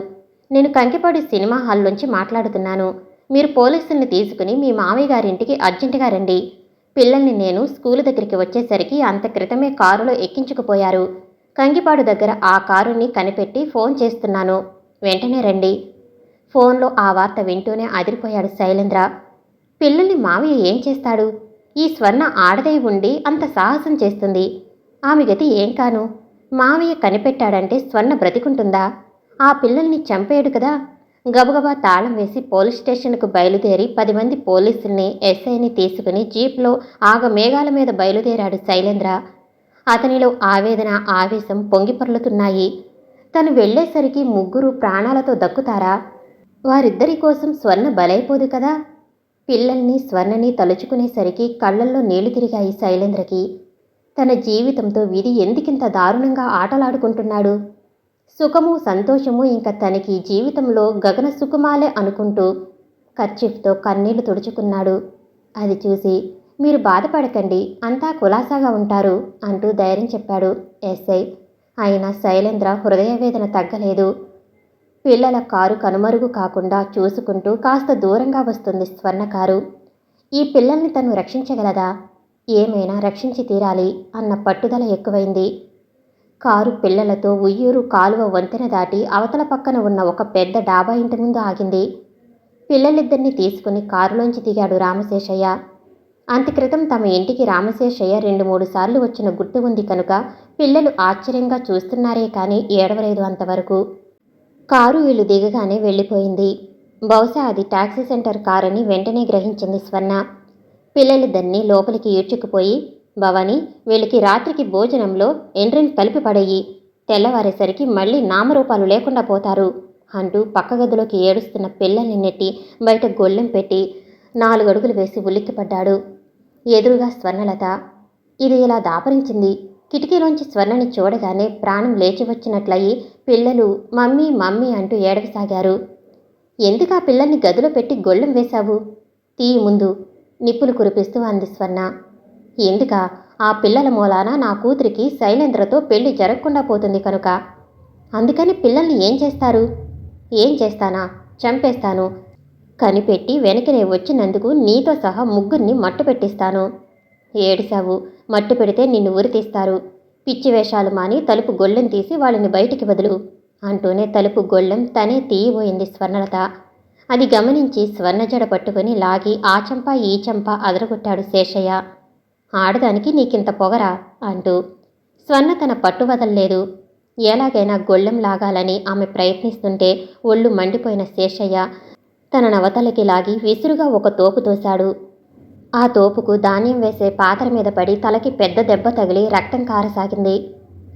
నేను కంకిపాడు సినిమా హాల్లోంచి మాట్లాడుతున్నాను. మీరు పోలీసుల్ని తీసుకుని మీ మామయ్య గారింటికి అర్జెంటుగా రండి. పిల్లల్ని నేను స్కూలు దగ్గరికి వచ్చేసరికి అంత క్రితమే కారులో ఎక్కించుకుపోయారు. కంకిపాడు దగ్గర ఆ కారుని కనిపెట్టి ఫోన్ చేస్తున్నాను. వెంటనే రండి. ఫోన్లో ఆ వార్త వింటూనే అదిరిపోయాడు శైలేంద్ర. పిల్లల్ని మామయ్య ఏం చేస్తాడు? ఈ స్వర్ణ ఆడదై ఉండి అంత సాహసం చేస్తుంది. ఆమె గతి ఏం కాను? మామయ్య కనిపెట్టాడంటే స్వర్ణ బ్రతికుంటుందా? ఆ పిల్లల్ని చంపేయడు కదా. గబగబా తాళం వేసి పోలీస్ స్టేషన్కు బయలుదేరి 10 మంది పోలీసుల్ని, ఎస్ఐని తీసుకుని జీప్లో ఆగమేఘాల మీద బయలుదేరాడు శైలేంద్ర. అతనిలో ఆవేదన, ఆవేశం పొంగిపొర్లుతున్నాయి. తను వెళ్లేసరికి ముగ్గురు ప్రాణాలతో దక్కుతారా? వారిద్దరి కోసం స్వర్ణ బలైపోదు కదా. పిల్లల్ని, స్వర్ణని తలుచుకునేసరికి కళ్ళల్లో నీళ్లు తిరిగాయి శైలేంద్రకి. తన జీవితంతో విధి ఎందుకింత దారుణంగా ఆటలాడుకుంటున్నాడు? సుఖము, సంతోషము ఇంక తనకి జీవితంలో గగన సుకుమాలే అనుకుంటూ కర్చీఫ్తో కన్నీళ్లు తుడుచుకున్నాడు. అది చూసి, మీరు బాధపడకండి, అంతా కులాసాగా ఉంటారు అంటూ ధైర్యం చెప్పాడు ఎస్ఐ. అయినా శైలేంద్ర హృదయవేదన తగ్గలేదు. పిల్లల కారు కనుమరుగు కాకుండా చూసుకుంటూ కాస్త దూరంగా వస్తుంది స్వర్ణ కారు. ఈ పిల్లల్ని తను రక్షించగలదా? ఏమైనా రక్షించి తీరాలి అన్న పట్టుదల ఎక్కువైంది. కారు పిల్లలతో ఉయ్యూరు కాలువ వంతెన దాటి అవతల పక్కన ఉన్న ఒక పెద్ద డాబా ఇంటి ముందు ఆగింది. పిల్లలిద్దరినీ తీసుకుని కారులోంచి దిగాడు రామశేషయ్య. అంతక్రితం తమ ఇంటికి రామశేషయ్య 2-3 సార్లు వచ్చిన గుర్తు ఉంది కనుక పిల్లలు ఆశ్చర్యంగా చూస్తున్నారే కానీ ఏడవలేదు అంతవరకు. కారు వీళ్ళు దిగగానే వెళ్ళిపోయింది. బహుశా అది టాక్సీ సెంటర్ కారని వెంటనే గ్రహించింది స్వర్ణ. పిల్లలిద్దరినీ లోపలికి ఈడ్చుకుపోయి, భవానీ, వీళ్ళకి రాత్రికి భోజనంలో ఎండ్రిన్ కలిపి పడేయి. తెల్లవారేసరికి మళ్ళీ నామరూపాలు లేకుండా పోతారు అంటూ పక్క గదిలోకి ఏడుస్తున్న పిల్లల్ని నెట్టి బయట గొళ్ళెం పెట్టి 4 అడుగులు వేసి ఉలిక్కిపడ్డాడు. ఎదురుగా స్వర్ణలత. ఇది ఇలా దాపరించింది. కిటికీలోంచి స్వర్ణని చూడగానే ప్రాణం లేచి వచ్చినట్లయి పిల్లలు మమ్మీ మమ్మీ అంటూ ఏడవసాగారు. ఎందుకా పిల్లల్ని గదిలో పెట్టి గొళ్ళెం వేశావు? తీయి ముందు, నిప్పులు కురిపిస్తూ అంది స్వర్ణ. ఎందుకా? ఆ పిల్లల మూలాన నా కూతురికి శైలేంద్రతో పెళ్లి జరగకుండా పోతుంది కనుక. అందుకని పిల్లల్ని ఏం చేస్తారు? ఏం చేస్తానా? చంపేస్తాను. కనిపెట్టి వెనకనే వచ్చినందుకు నీతో సహా ముగ్గురిని మట్టు పెట్టిస్తాను. ఏడిశావు. మట్టు పెడితే నిన్ను ఉరితీస్తారు. పిచ్చి వేషాలు మాని తలుపు గొళ్ళెం తీసి వాళ్ళని బయటికి వదులు అంటూనే తలుపు గొళ్ళెం తనే తీయబోయింది స్వర్ణలత. అది గమనించి స్వర్ణ జడ పట్టుకుని లాగి ఆ చంప ఈ చంప అదరగొట్టాడు శేషయ్య. ఆడదానికి నీకింత పొగరా అంటూ. స్వర్ణ తన పట్టు వదల్లేదు. ఎలాగైనా గొళ్ళెం లాగాలని ఆమె ప్రయత్నిస్తుంటే ఒళ్ళు మండిపోయిన శేషయ్య తన నవతలకి లాగి విసురుగా ఒక తోపు తోశాడు. ఆ తోపుకు ధాన్యం వేసే పాత్ర మీద పడి తలకి పెద్ద దెబ్బ తగిలి రక్తం కారసాగింది.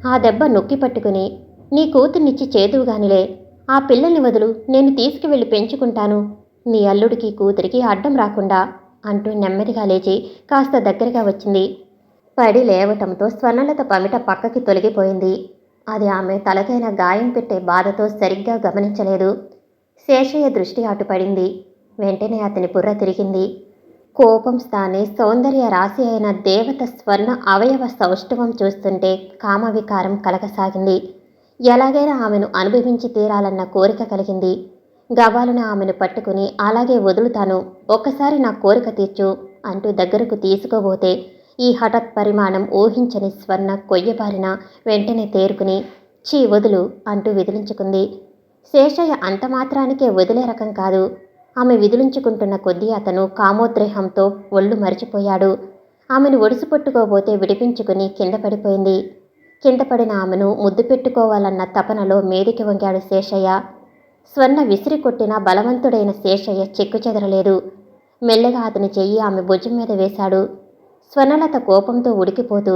ఆ దెబ్బ నొక్కి పట్టుకుని, నీ కూతుర్నిచ్చి చేదువుగానిలే, ఆ పిల్లల్ని వదులు, నేను తీసుకువెళ్ళి పెంచుకుంటాను, నీ అల్లుడికి కూతురికి అడ్డం రాకుండా అంటూ నెమ్మదిగా లేచి కాస్త దగ్గరగా వచ్చింది. పడి లేవటంతో స్వర్ణలత పమిట పక్కకి తొలగిపోయింది. అది ఆమె తలకైన గాయం పెట్టే బాధతో సరిగ్గా గమనించలేదు. శేషయ్య దృష్టి అటుపడింది. వెంటనే అతని బుర్ర తిరిగింది. కోపం స్థానే సౌందర్య రాశి అయిన దేవత స్వర్ణ అవయవ సౌష్ఠవం చూస్తుంటే కామవికారం కలగసాగింది. ఎలాగైనా ఆమెను అనుభవించి తీరాలన్న కోరిక కలిగింది. గబాలున ఆమెను పట్టుకుని అలాగే వదులుతాను, ఒక్కసారి నా కోరిక తీర్చు అంటూ దగ్గరకు తీసుకోబోతే ఈ హఠాత్ పరిమాణం ఊహించని స్వర్ణ కొయ్యబారిన వెంటనే తేరుకుని చీ వదులు అంటూ విదిలించుకుంది. శేషయ్య అంత మాత్రానికే వదిలే రకం కాదు. ఆమె విదిలించుకుంటున్న కొద్దీ అతను కామోద్రేహంతో ఒళ్ళు మరిచిపోయాడు. ఆమెను ఒడిసి పట్టుకోబోతే విడిపించుకుని కింద పడిపోయింది. కింద పడిన ఆమెను ముద్దు పెట్టుకోవాలన్న తపనలో మీదికి వంగాడు శేషయ్య. స్వర్ణ విసిరి కొట్టిన బలవంతుడైన శేషయ్య చెక్కుచెదరలేదు. మెల్లగా అతని చెయ్యి ఆమె భుజం మీద వేశాడు. స్వర్ణలత కోపంతో ఉడికిపోతూ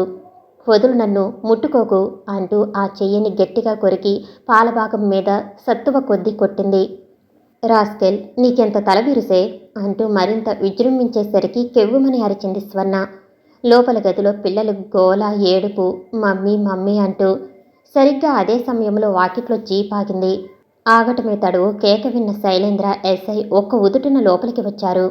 వదులు, నన్ను ముట్టుకోకు అంటూ ఆ చెయ్యిని గట్టిగా కొరికి పాలభాగం మీద సత్తువ కొద్దీ కొట్టింది. రాస్కెల్, నీకెంత తలబిరుసే అంటూ మరింత విజృంభించేసరికి కెవ్వుమని అరిచింది స్వర్ణ. లోపల గదిలో పిల్లలు గోల, ఏడుపు, మమ్మీ మమ్మీ అంటూ. సరిగ్గా అదే సమయంలో వాకిట్లో జీప్ ఆగింది. ఆగటమే తడువు కేక విన్న శైలేంద్ర, ఎస్ఐ ఒక్క ఉదుటిన లోపలికి వచ్చారు.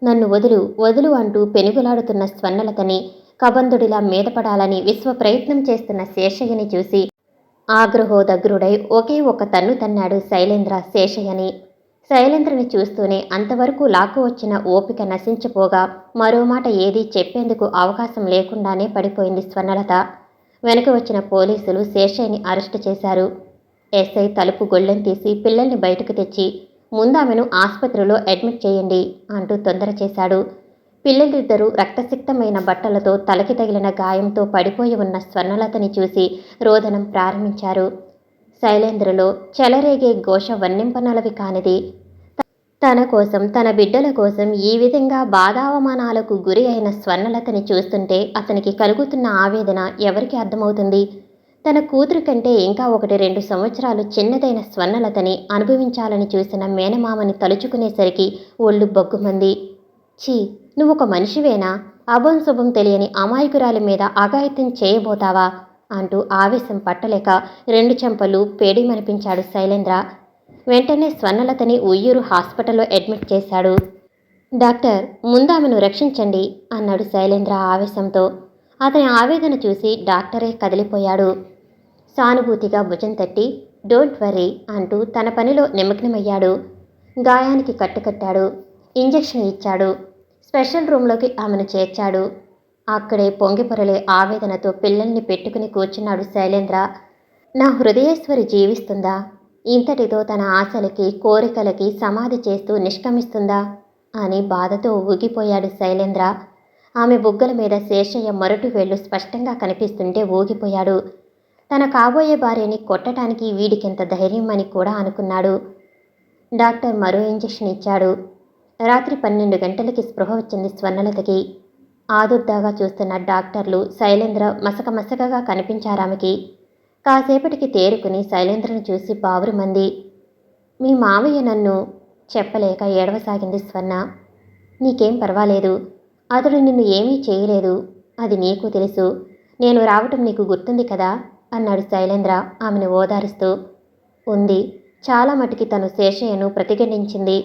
నన్ను వదులు వదులు అంటూ పెనుగులాడుతున్న స్వర్ణలతని, కబంధుడిలా మీదపడాలని విశ్వ ప్రయత్నం చేస్తున్న శేషయ్యని చూసి ఆగ్రహోదగ్రుడై ఒకే ఒక్క తన్ను తన్నాడు శైలేంద్ర శేషయ్యని. శైలేంద్రని చూస్తూనే అంతవరకు లాక్కు వచ్చిన ఓపిక నశించిపోగా మరో మాట ఏదీ చెప్పేందుకు అవకాశం లేకుండానే పడిపోయింది స్వర్ణలత. వెనక వచ్చిన పోలీసులు శేషయ్యని అరెస్టు చేశారు. ఎస్ఐ తలుపు గొళ్ళెం తీసి పిల్లల్ని బయటకు తెచ్చి ముందామెను ఆసుపత్రిలో అడ్మిట్ చేయండి అంటూ తొందర చేశాడు. పిల్లలిద్దరూ రక్తసిక్తమైన బట్టలతో తలకి తగిలిన గాయంతో పడిపోయి ఉన్న స్వర్ణలతని చూసి రోదనం ప్రారంభించారు. శైలేంద్రలో చెలరేగే ఘోష వన్నింపనలవి కానిది. తన కోసం, తన బిడ్డల కోసం ఈ విధంగా బాధావమానాలకు గురి అయిన స్వర్ణలతని చూస్తుంటే అతనికి కలుగుతున్న ఆవేదన ఎవరికి అర్థమవుతుంది? తన కూతురు కంటే ఇంకా 1-2 సంవత్సరాలు చిన్నదైన స్వర్ణలతని అనుభవించాలని చూసిన మేనమామని తలుచుకునేసరికి ఒళ్ళు బొగ్గుమంది. ఛీ, నువ్వొక మనిషివేనా? అభం శుభం తెలియని అమాయకురాలి మీద అఘాయిత్యం చేయబోతావా అంటూ ఆవేశం పట్టలేక 2 చెంపలు పేడిమనిపించాడు శైలేంద్ర. వెంటనే స్వర్ణలతని ఉయ్యూరు హాస్పిటల్లో అడ్మిట్ చేశాడు. డాక్టర్, ముందామెను రక్షించండి అన్నాడు శైలేంద్ర ఆవేశంతో. అతని ఆవేదన చూసి డాక్టరే కదిలిపోయాడు. సానుభూతిగా భుజం తట్టి డోంట్ వర్రీ అంటూ తన పనిలో నిమగ్నమయ్యాడు. గాయానికి కట్టుకట్టాడు. ఇంజెక్షన్ ఇచ్చాడు. స్పెషల్ రూమ్లోకి ఆమెను చేర్చాడు. అక్కడే పొంగిపొరలే ఆవేదనతో పిల్లల్ని పెట్టుకుని కూర్చున్నాడు శైలేంద్ర. నా హృదయేశ్వరి జీవిస్తుందా? ఇంతటితో తన ఆశలకి, కోరికలకి సమాధి చేస్తూ నిష్క్రమిస్తుందా అని బాధతో ఊగిపోయాడు శైలేంద్ర. ఆమె బుగ్గల మీద శేషయ్య మొరటు వేళ్లు స్పష్టంగా కనిపిస్తుంటే ఊగిపోయాడు. తన కాబోయే భార్యని కొట్టడానికి వీడికెంత ధైర్యం అని కూడా అనుకున్నాడు. డాక్టర్ మరో ఇంజెక్షన్ ఇచ్చాడు. రాత్రి 12 గంటలకి స్పృహ వచ్చింది స్వర్ణలతకి. ఆదుర్దాగా చూస్తున్న డాక్టర్లు శైలేంద్ర మసకమసకగా కనిపించారామెకి. కాసేపటికి తేరుకుని శైలేంద్రను చూసి బావురుమంది. మీ మావయ్య నన్ను చెప్పలేక ఏడవసాగింది స్వర్ణ. నీకేం పర్వాలేదు, అతడు నిన్ను ఏమీ చేయలేదు, అది నీకు తెలుసు. నేను రావటం నీకు గుర్తుంది కదా అన్నాడు శైలేంద్ర ఆమెను ఓదారుస్తూ. ఉంది, చాలా మటుకి తను శేషయ్యను ప్రతిఘటించింది.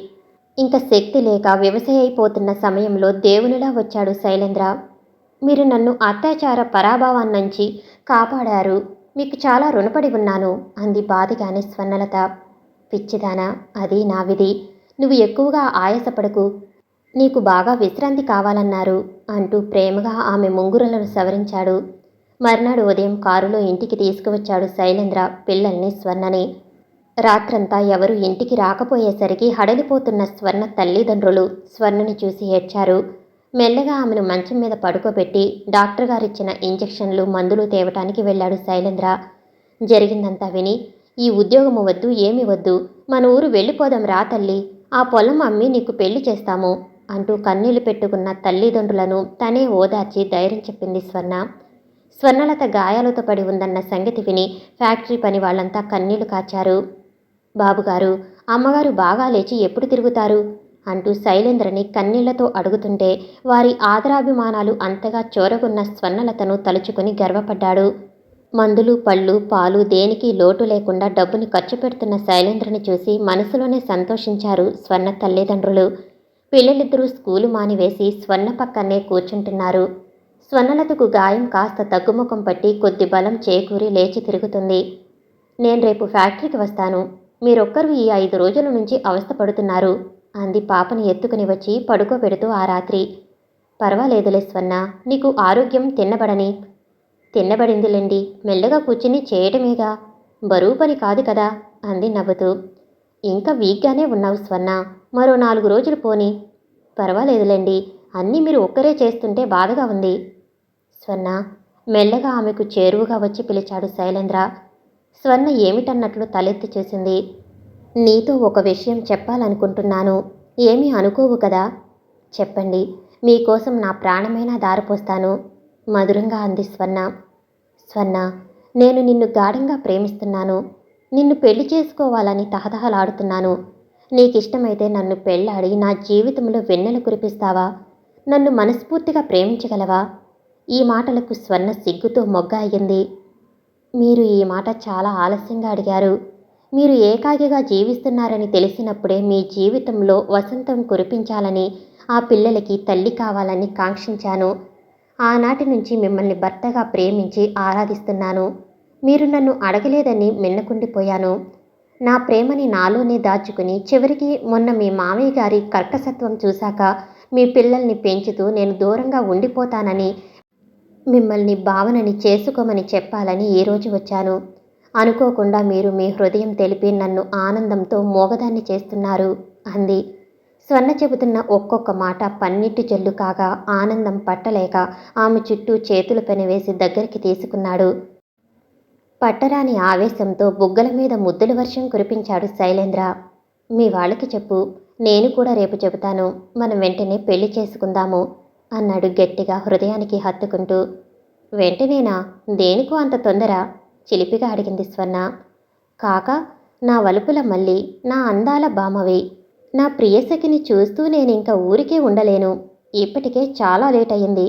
ఇంక శక్తి లేక వివశయైపోతున్న సమయంలో దేవునిలా వచ్చాడు శైలేంద్ర. మీరు నన్ను అత్యాచార పరాభవాన్నించి కాపాడారు, మీకు చాలా రుణపడి ఉన్నాను అంది బాధగానే స్వర్ణలత. పిచ్చిదానా, అది నా విధి. నువ్వు ఎక్కువగా ఆయాసపడకు, నీకు బాగా విశ్రాంతి కావాలన్నారు అంటూ ప్రేమగా ఆమె ముంగురులను సవరించాడు. మర్నాడు ఉదయం కారులో ఇంటికి తీసుకువచ్చాడు శైలేంద్ర పిల్లల్ని, స్వర్ణని. రాత్రంతా ఎవరూ ఇంటికి రాకపోయేసరికి హడలిపోతున్న స్వర్ణ తల్లిదండ్రులు స్వర్ణని చూసి ఏడ్చారు. మెల్లగా ఆమెను మంచం మీద పడుకోబెట్టి డాక్టర్ గారిచ్చిన ఇంజెక్షన్లు, మందులు తేవటానికి వెళ్ళాడు శైలేంద్ర. జరిగిందంతా విని, ఈ ఉద్యోగము వద్దు, ఏమి వద్దు, మన ఊరు వెళ్ళిపోదాం రా తల్లి, ఆ పొలం అమ్మి నీకు పెళ్లి చేస్తాము అంటూ కన్నీళ్లు పెట్టుకున్న తల్లిదండ్రులను తనే ఓదార్చి ధైర్యం చెప్పింది స్వర్ణ. స్వర్ణలత గాయాలతో పడి ఉందన్న సంగతి విని ఫ్యాక్టరీ పని వాళ్ళంతా కన్నీళ్లు కార్చారు. బాబుగారు, అమ్మగారు బాగా లేచి ఎప్పుడు తిరుగుతారు అంటూ శైలేంద్రని కన్నీళ్లతో అడుగుతుంటే వారి ఆదరాభిమానాలు అంతగా చోరగున్న స్వర్ణలతను తలుచుకుని గర్వపడ్డాడు. మందులు, పళ్ళు, పాలు దేనికి లోటు లేకుండా డబ్బుని ఖర్చు పెడుతున్న శైలేంద్రని చూసి మనసులోనే సంతోషించారు స్వర్ణ తల్లిదండ్రులు. పిల్లలిద్దరూ స్కూలు మానివేసి స్వర్ణ పక్కనే కూర్చుంటున్నారు. స్వర్ణలతకు గాయం కాస్త తగ్గుముఖం పట్టి కొద్ది బలం చేకూరి లేచి తిరుగుతుంది. నేను రేపు ఫ్యాక్టరీకి వస్తాను. మీరొక్కరు ఈ 5 రోజుల నుంచి అవస్థపడుతున్నారు అంది పాపని ఎత్తుకుని వచ్చి పడుకోబెడుతూ ఆ రాత్రి. పర్వాలేదులే స్వర్ణ, నీకు ఆరోగ్యం తిన్నబడిందిలేండి. మెల్లగా కూర్చుని చేయటమేగా, బరువు పని కాదు కదా అంది నవ్వుతూ. ఇంకా వీక్గానే ఉన్నావు స్వర్ణ, మరో 4 రోజులు పోని. పర్వాలేదులేండి, అన్నీ మీరు ఒక్కరే చేస్తుంటే బాధగా ఉంది. స్వర్ణ మెల్లగా ఆమెకు చేరువుగా వచ్చి పిలిచాడు శైలేంద్ర. స్వర్ణ ఏమిటన్నట్లు తలెత్తి చూసింది. నీతో ఒక విషయం చెప్పాలనుకుంటున్నాను. ఏమీ అనుకోవు కదా? చెప్పండి, మీకోసం నా ప్రాణమైనా దారిపోస్తాను మధురంగా అంది స్వర్ణ. స్వర్ణ, నేను నిన్ను గాఢంగా ప్రేమిస్తున్నాను. నిన్ను పెళ్లి చేసుకోవాలని తహతహలాడుతున్నాను. నీకిష్టమైతే నన్ను పెళ్లాడి నా జీవితంలో వెన్నెల కురిపిస్తావా? నన్ను మనస్ఫూర్తిగా ప్రేమించగలవా? ఈ మాటలకు స్వర్ణ సిగ్గుతో మొగ్గ అయ్యింది. మీరు ఈ మాట చాలా ఆలస్యంగా అడిగారు. మీరు ఏకాకిగా జీవిస్తున్నారని తెలిసినప్పుడే మీ జీవితంలో వసంతం కురిపించాలని, ఆ పిల్లలకి తల్లి కావాలని కాంక్షించాను. ఆనాటి నుంచి మిమ్మల్ని భర్తగా ప్రేమించి ఆరాధిస్తున్నాను. మీరు నన్ను అడగలేదని మిన్నకుండిపోయాను. నా ప్రేమని నాలోనే దాచుకుని చివరికి మొన్న మీ మామయ్య గారి కర్కసత్వం చూశాక మీ పిల్లల్ని పెంచుతూ నేను దూరంగా ఉండిపోతానని, మిమ్మల్ని భావనని చేసుకోమని చెప్పాలని ఈరోజు వచ్చాను. అనుకోకుండా మీరు మీ హృదయం తెలిపి నన్ను ఆనందంతో మోగదాన్ని చేస్తున్నారు అంది. స్వర్ణ చెబుతున్న ఒక్కొక్క మాట పన్నీటి జల్లు కాగా ఆనందం పట్టలేక ఆమె చుట్టూ చేతులు పెనవేసి దగ్గరికి తీసుకున్నాడు. పట్టరాని ఆవేశంతో బుగ్గల మీద ముద్దుల వర్షం కురిపించాడు శైలేంద్ర. మీ వాళ్ళకి చెప్పు, నేను కూడా రేపు చెబుతాను. మనం వెంటనే పెళ్లి చేసుకుందాము అన్నాడు గట్టిగా హృదయానికి హత్తుకుంటూ. వెంటనేనా? దేనికో అంత తొందర? చిలిపిగా అడిగింది స్వర్ణ. కాక, నా వలుపుల మళ్ళీ, నా అందాల బామవి, నా ప్రియసఖిని చూస్తూ నేనింక ఊరికే ఉండలేను. ఇప్పటికే చాలా లేట్ అయింది.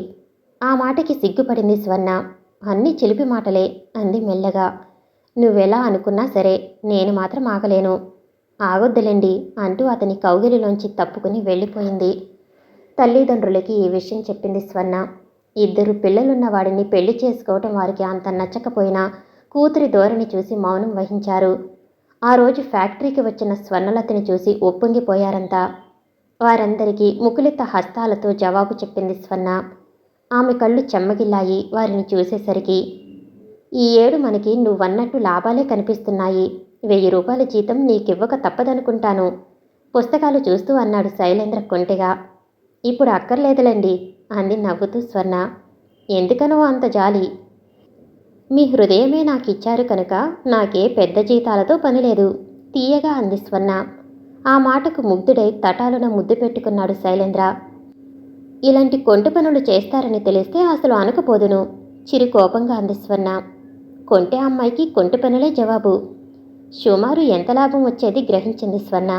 ఆ మాటకి సిగ్గుపడింది స్వర్ణ. అన్నీ చిలిపి మాటలే అంది మెల్లగా. నువ్వెలా అనుకున్నా సరే, నేను మాత్రం ఆగలేను. ఆగొద్దులేండి అంటూ అతని కౌగిలిలోంచి తప్పుకుని వెళ్ళిపోయింది. తల్లిదండ్రులకి ఈ విషయం చెప్పింది స్వర్ణ. ఇద్దరు పిల్లలున్న వాడిని పెళ్లి చేసుకోవటం వారికి అంత నచ్చకపోయినా కూతురి ధోరణి చూసి మౌనం వహించారు. ఆ రోజు ఫ్యాక్టరీకి వచ్చిన స్వర్ణలతని చూసి ఒప్పొంగిపోయారంతా. వారందరికీ ముకులిత హస్తాలతో జవాబు చెప్పింది స్వర్ణ. ఆమె కళ్ళు చెమ్మగిల్లాయి వారిని చూసేసరికి. ఈ ఏడు మనకి నువ్వన్నట్టు లాభాలే కనిపిస్తున్నాయి. 1000 రూపాయల జీతం నీకివ్వక తప్పదనుకుంటాను పుస్తకాలు చూస్తూ అన్నాడు శైలేంద్ర కొంటెగా. ఇప్పుడు అక్కర్లేదులేండి అంది నవ్వుతూ స్వర్ణ. ఎందుకనో అంత జాలి? మీ హృదయమే నాకిచ్చారు కనుక నాకే పెద్ద జీతాలతో పనిలేదు తీయగా అంది స్వర్ణ. ఆ మాటకు ముగ్ధుడై తటాలున ముద్దు పెట్టుకున్నాడు శైలేంద్ర. ఇలాంటి కొంటి పనులు చేస్తారని తెలిస్తే అసలు అనకపోదును చిరు కోపంగా అంది స్వర్ణ. కొంటె అమ్మాయికి కొంటి పనులే జవాబు. సుమారు ఎంత లాభం వచ్చేది గ్రహించింది స్వర్ణ.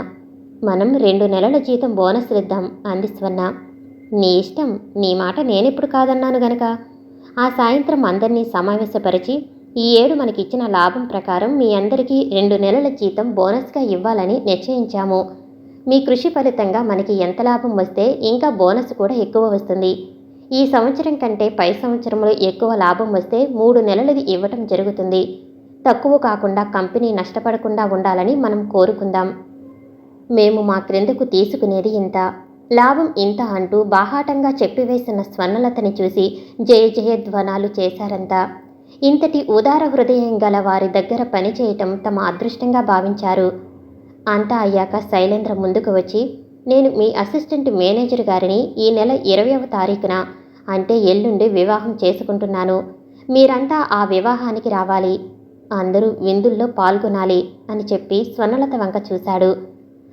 మనం 2 నెలల జీతం బోనస్ ఇద్దాం అంది స్వర్ణ. నీ ఇష్టం, నీ మాట నేనెప్పుడు కాదన్నాను గనక. ఆ సాయంత్రం అందరినీ సమావేశపరిచి ఈ ఏడు మనకిచ్చిన లాభం ప్రకారం మీ అందరికీ 2 నెలల జీతం బోనస్గా ఇవ్వాలని నిశ్చయించాము. మీ కృషి ఫలితంగా మనకి ఎంత లాభం వస్తే ఇంకా బోనస్ కూడా ఎక్కువ వస్తుంది. ఈ సంవత్సరం కంటే పై సంవత్సరంలో ఎక్కువ లాభం వస్తే 3 నెలలది ఇవ్వటం జరుగుతుంది. తక్కువ కాకుండా కంపెనీ నష్టపడకుండా ఉండాలని మనం కోరుకుందాం. మేము మా క్రిందకు తీసుకునేది ఇంత, లాభం ఇంత అంటూ బాహాటంగా చెప్పివేసిన స్వర్ణలతని చూసి జయ జయధ్వనాలు చేశారంతా. ఇంతటి ఉదార హృదయం గల వారి దగ్గర పనిచేయటం తమ అదృష్టంగా భావించారు. అంతా అయ్యాక శైలేంద్ర ముందుకు వచ్చి, నేను మీ అసిస్టెంట్ మేనేజర్ గారిని ఈ నెల 20వ తారీఖున అంటే ఎల్లుండి వివాహం చేసుకుంటున్నాను. మీరంతా ఆ వివాహానికి రావాలి. అందరూ విందుల్లో పాల్గొనాలి అని చెప్పి స్వర్ణలత వంక చూశాడు.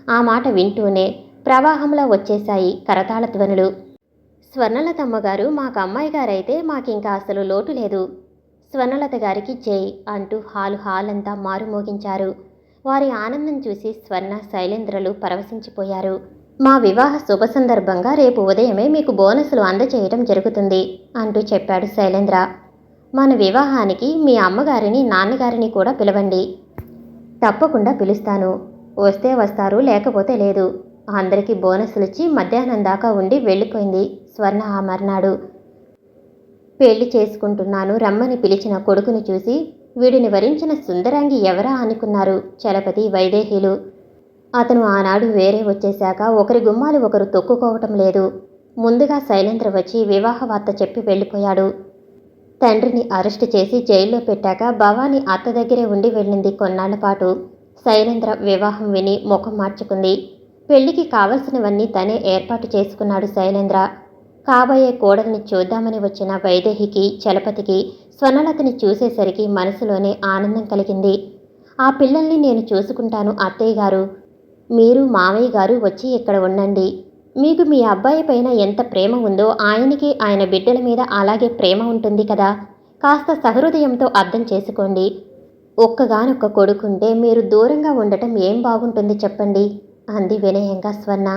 ఆ మాట వింటూనే ప్రవాహంలో వచ్చేశాయి కరతాళ ధ్వనులు. స్వర్ణలత అమ్మగారు మాకు అమ్మాయి గారైతే మాకింకా అసలు లోటు లేదు. స్వర్ణలత గారికి జై అంటూ హాలంతా మారుమోగించారు. వారి ఆనందం చూసి స్వర్ణ శైలేంద్రలు పరవశించిపోయారు. మా వివాహ శుభ సందర్భంగా రేపు ఉదయమే మీకు బోనసులు అందజేయటం జరుగుతుంది అంటూ చెప్పాడు శైలేంద్ర. మన వివాహానికి మీ అమ్మగారిని నాన్నగారిని కూడా పిలవండి. తప్పకుండా పిలుస్తాను. వస్తే వస్తారు, లేకపోతే లేదు అందరికీ బోనస్లుచ్చి మధ్యాహ్నం దాకా ఉండి వెళ్ళిపోయింది స్వర్ణ. ఆ మర్నాడు పెళ్లి చేసుకుంటున్నాను రమ్మని పిలిచిన కొడుకుని చూసి వీడిని వరించిన సుందరాంగి ఎవరా అనుకున్నారు చలపతి వైదేహీలు. అతను ఆనాడు వేరే వచ్చేశాక ఒకరి గుమ్మాలు ఒకరు తొక్కుకోవటం లేదు. ముందుగా శైలేంద్ర వచ్చి వివాహ వార్త చెప్పి వెళ్ళిపోయాడు. తండ్రిని అరెస్టు చేసి జైల్లో పెట్టాక భవానీ అత్త దగ్గరే ఉండి వెళ్ళింది కొన్నాళ్ల పాటు. శైలేంద్ర వివాహం విని ముఖం మార్చుకుంది. పెళ్లికి కావలసినవన్నీ తనే ఏర్పాటు చేసుకున్నాడు శైలేంద్ర. కాబోయే కోడల్ని చూద్దామని వచ్చిన వైదేహికి చలపతికి స్వర్ణలతని చూసేసరికి మనసులోనే ఆనందం కలిగింది. ఆ పిల్లల్ని నేను చూసుకుంటాను అత్తయ్య గారు, మీరు మామయ్య గారు వచ్చి ఇక్కడ ఉండండి. మీకు మీ అబ్బాయి పైన ఎంత ప్రేమ ఉందో ఆయనకి ఆయన బిడ్డల మీద అలాగే ప్రేమ ఉంటుంది కదా, కాస్త సహృదయంతో అర్థం చేసుకోండి. ఒక్కగానొక్క కొడుకుంటే మీరు దూరంగా ఉండటం ఏం బాగుంటుంది చెప్పండి అంది వినయంగా స్వర్ణ.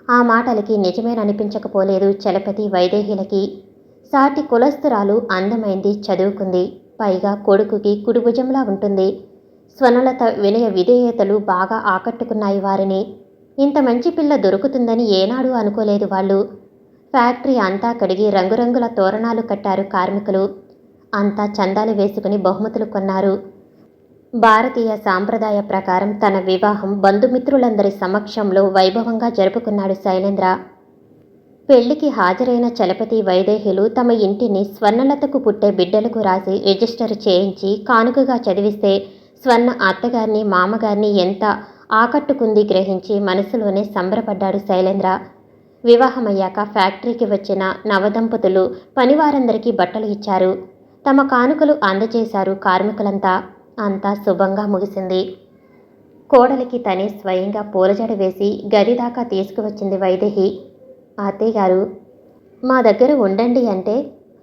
ఆ మాటలకి నిజమేననిపించకపోలేదు చలపతి వైదేహిలకి. సాటి కులస్తురాలు, అందమైంది, చదువుకుంది, పైగా కొడుకుకి కుడిభుజంలా ఉంటుంది. స్వర్ణలత వినయ విధేయతలు బాగా ఆకట్టుకున్నాయి వారిని. ఇంత మంచి పిల్ల దొరుకుతుందని ఏనాడు అనుకోలేదు వాళ్ళు. ఫ్యాక్టరీ అంతా కడిగి రంగురంగుల తోరణాలు కట్టారు కార్మికులు. అంతా చందాలు వేసుకుని బహుమతులు కొన్నారు. భారతీయ సాంప్రదాయ ప్రకారం తన వివాహం బంధుమిత్రులందరి సమక్షంలో వైభవంగా జరుపుకున్నాడు శైలేంద్ర. పెళ్లికి హాజరైన చలపతి వైదేహిలు తమ ఇంటిని స్వర్ణలతకు పుట్టే బిడ్డలకు రాసి రిజిస్టర్ చేయించి కానుకగా చదివిస్తే స్వర్ణ అత్తగారిని మామగారిని ఎంత ఆకట్టుకుంది గ్రహించి మనసులోనే సంబరపడ్డాడు శైలేంద్ర. వివాహమయ్యాక ఫ్యాక్టరీకి వచ్చిన నవదంపతులు పనివారందరికీ బట్టలు ఇచ్చారు. తమ కానుకలు అందజేశారు కార్మికులంతా. అంతా శుభంగా ముగిసింది. కోడలికి తనే స్వయంగా పూలజడ వేసి గది దాకా తీసుకువచ్చింది వైదేహి. అత్తయ్య గారు, మా దగ్గర ఉండండి అంటే,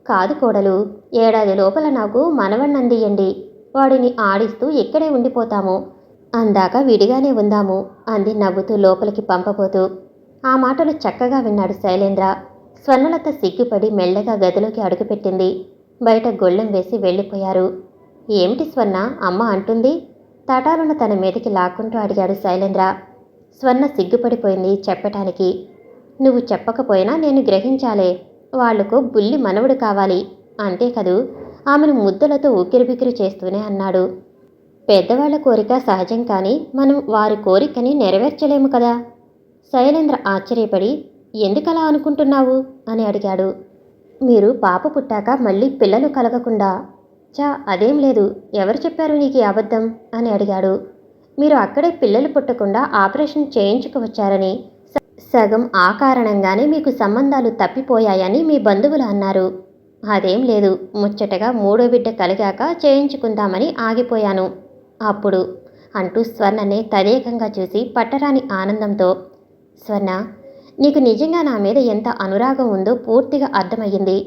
కాదు కోడలు, ఏడాది లోపల నాకు మనవణ్ణందియండి, వాడిని ఆడిస్తూ ఇక్కడే ఉండిపోతాము, అందాక విడిగానే ఉందాము అంది నవ్వుతూ లోపలికి పంపబోతూ. ఆ మాటలు చక్కగా విన్నాడు శైలేంద్ర. స్వర్ణలత సిగ్గుపడి మెల్లగా గదిలోకి అడుగుపెట్టింది. బయట గొళ్ళెం వేసి వెళ్ళిపోయారు. ఏమిటి స్వర్ణ అమ్మ అంటుంది? తటాలను తన మీదకి లాక్కుంటూ అడిగాడు శైలేంద్ర. స్వర్ణ సిగ్గుపడిపోయింది చెప్పటానికి. నువ్వు చెప్పకపోయినా నేను గ్రహించాలే, వాళ్లకు బుల్లి మనవడు కావాలి అంతే కదూ, ఆమెను ముద్దలతో ఉక్కిరిబిక్కిరి చేస్తూనే అన్నాడు. పెద్దవాళ్ల కోరిక సహజం, కానీ మనం వారి కోరికని నెరవేర్చలేము కదా. శైలేంద్ర ఆశ్చర్యపడి, ఎందుకలా అనుకుంటున్నావు అని అడిగాడు. మీరు పాప పుట్టాక మళ్ళీ పిల్లలు కలగకుండా? చా, అదేం లేదు, ఎవరు చెప్పారు నీకు ఈ అబద్ధం అని అడిగాడు. మీరు అక్కడే పిల్లలు పుట్టకుండా ఆపరేషన్ చేయించుకువచ్చారని, సగం ఆ కారణంగానే మీకు సంబంధాలు తప్పిపోయాయని మీ బంధువులు అన్నారు. అదేం లేదు, ముచ్చటగా మూడో బిడ్డ కలిగాక చేయించుకుందామని ఆగిపోయాను అప్పుడు అంటూ స్వర్ణనే తదేకంగా చూసి పట్టరాని ఆనందంతో, స్వర్ణ, నీకు నిజంగా నా మీద ఎంత అనురాగం ఉందో పూర్తిగా అర్థమయ్యింది.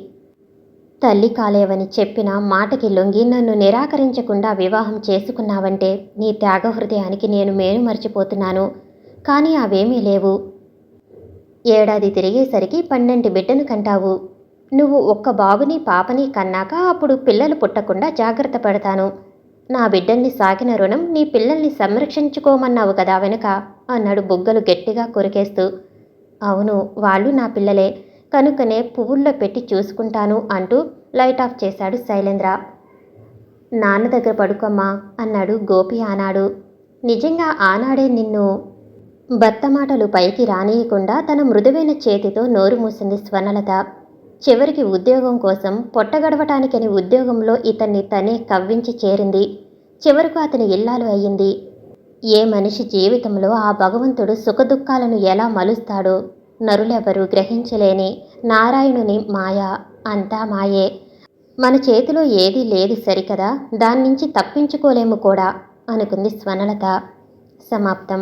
తల్లి కాలేవని చెప్పిన మాటకి లొంగి నన్ను నిరాకరించకుండా వివాహం చేసుకున్నావంటే నీ త్యాగ హృదయానికి నేను మేలు మర్చిపోతున్నాను. కానీ అవేమీ లేవు. ఏడాది తిరిగేసరికి 12 బిడ్డను కంటావు. నువ్వు ఒక్క బాబుని పాపని కన్నాక అప్పుడు పిల్లలు పుట్టకుండా జాగ్రత్త పడతాను. నా బిడ్డల్ని సాకిన రుణం నీ పిల్లల్ని సంరక్షించుకోమన్నావు కదా వెనుక అన్నాడు బుగ్గలు గట్టిగా కొరికేస్తూ. అవును, వాళ్ళు నా పిల్లలే, కనుకనే పువ్వుల్లో పెట్టి చూసుకుంటాను అంటూ లైట్ ఆఫ్ చేశాడు శైలేంద్ర. నాన్న దగ్గర పడుకోమ్మా అన్నాడు గోపి ఆనాడు. నిజంగా ఆనాడే నిన్ను భర్త మాటలు పైకి రానియకుండా తన మృదువైన చేతితో నోరు మూసింది స్వర్ణలత. చివరికి ఉద్యోగం కోసం పొట్టగడవటానికని ఉద్యోగంలో ఇతన్ని తనే కవ్వించి చేరింది. చివరకు అతని ఇల్లాలు అయ్యింది. ఏ మనిషి జీవితంలో ఆ భగవంతుడు సుఖదుఖాలను ఎలా మలుస్తాడో నరులెవరూ గ్రహించలేని నారాయణుని మాయ, అంతా మాయే. మన చేతిలో ఏదీ లేదు సరికదా, దాన్నించి తప్పించుకోలేము కూడా అనుకుంది స్వర్ణలత. సమాప్తం.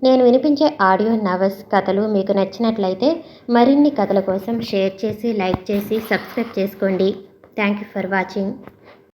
నేను వినిపించే ఆడియో నవల్స్ కథలు మీకు నచ్చినట్లయితే మరిన్ని కథల కోసం షేర్ చేసి, లైక్ చేసి, సబ్స్క్రైబ్ చేసుకోండి. Thank you for watching.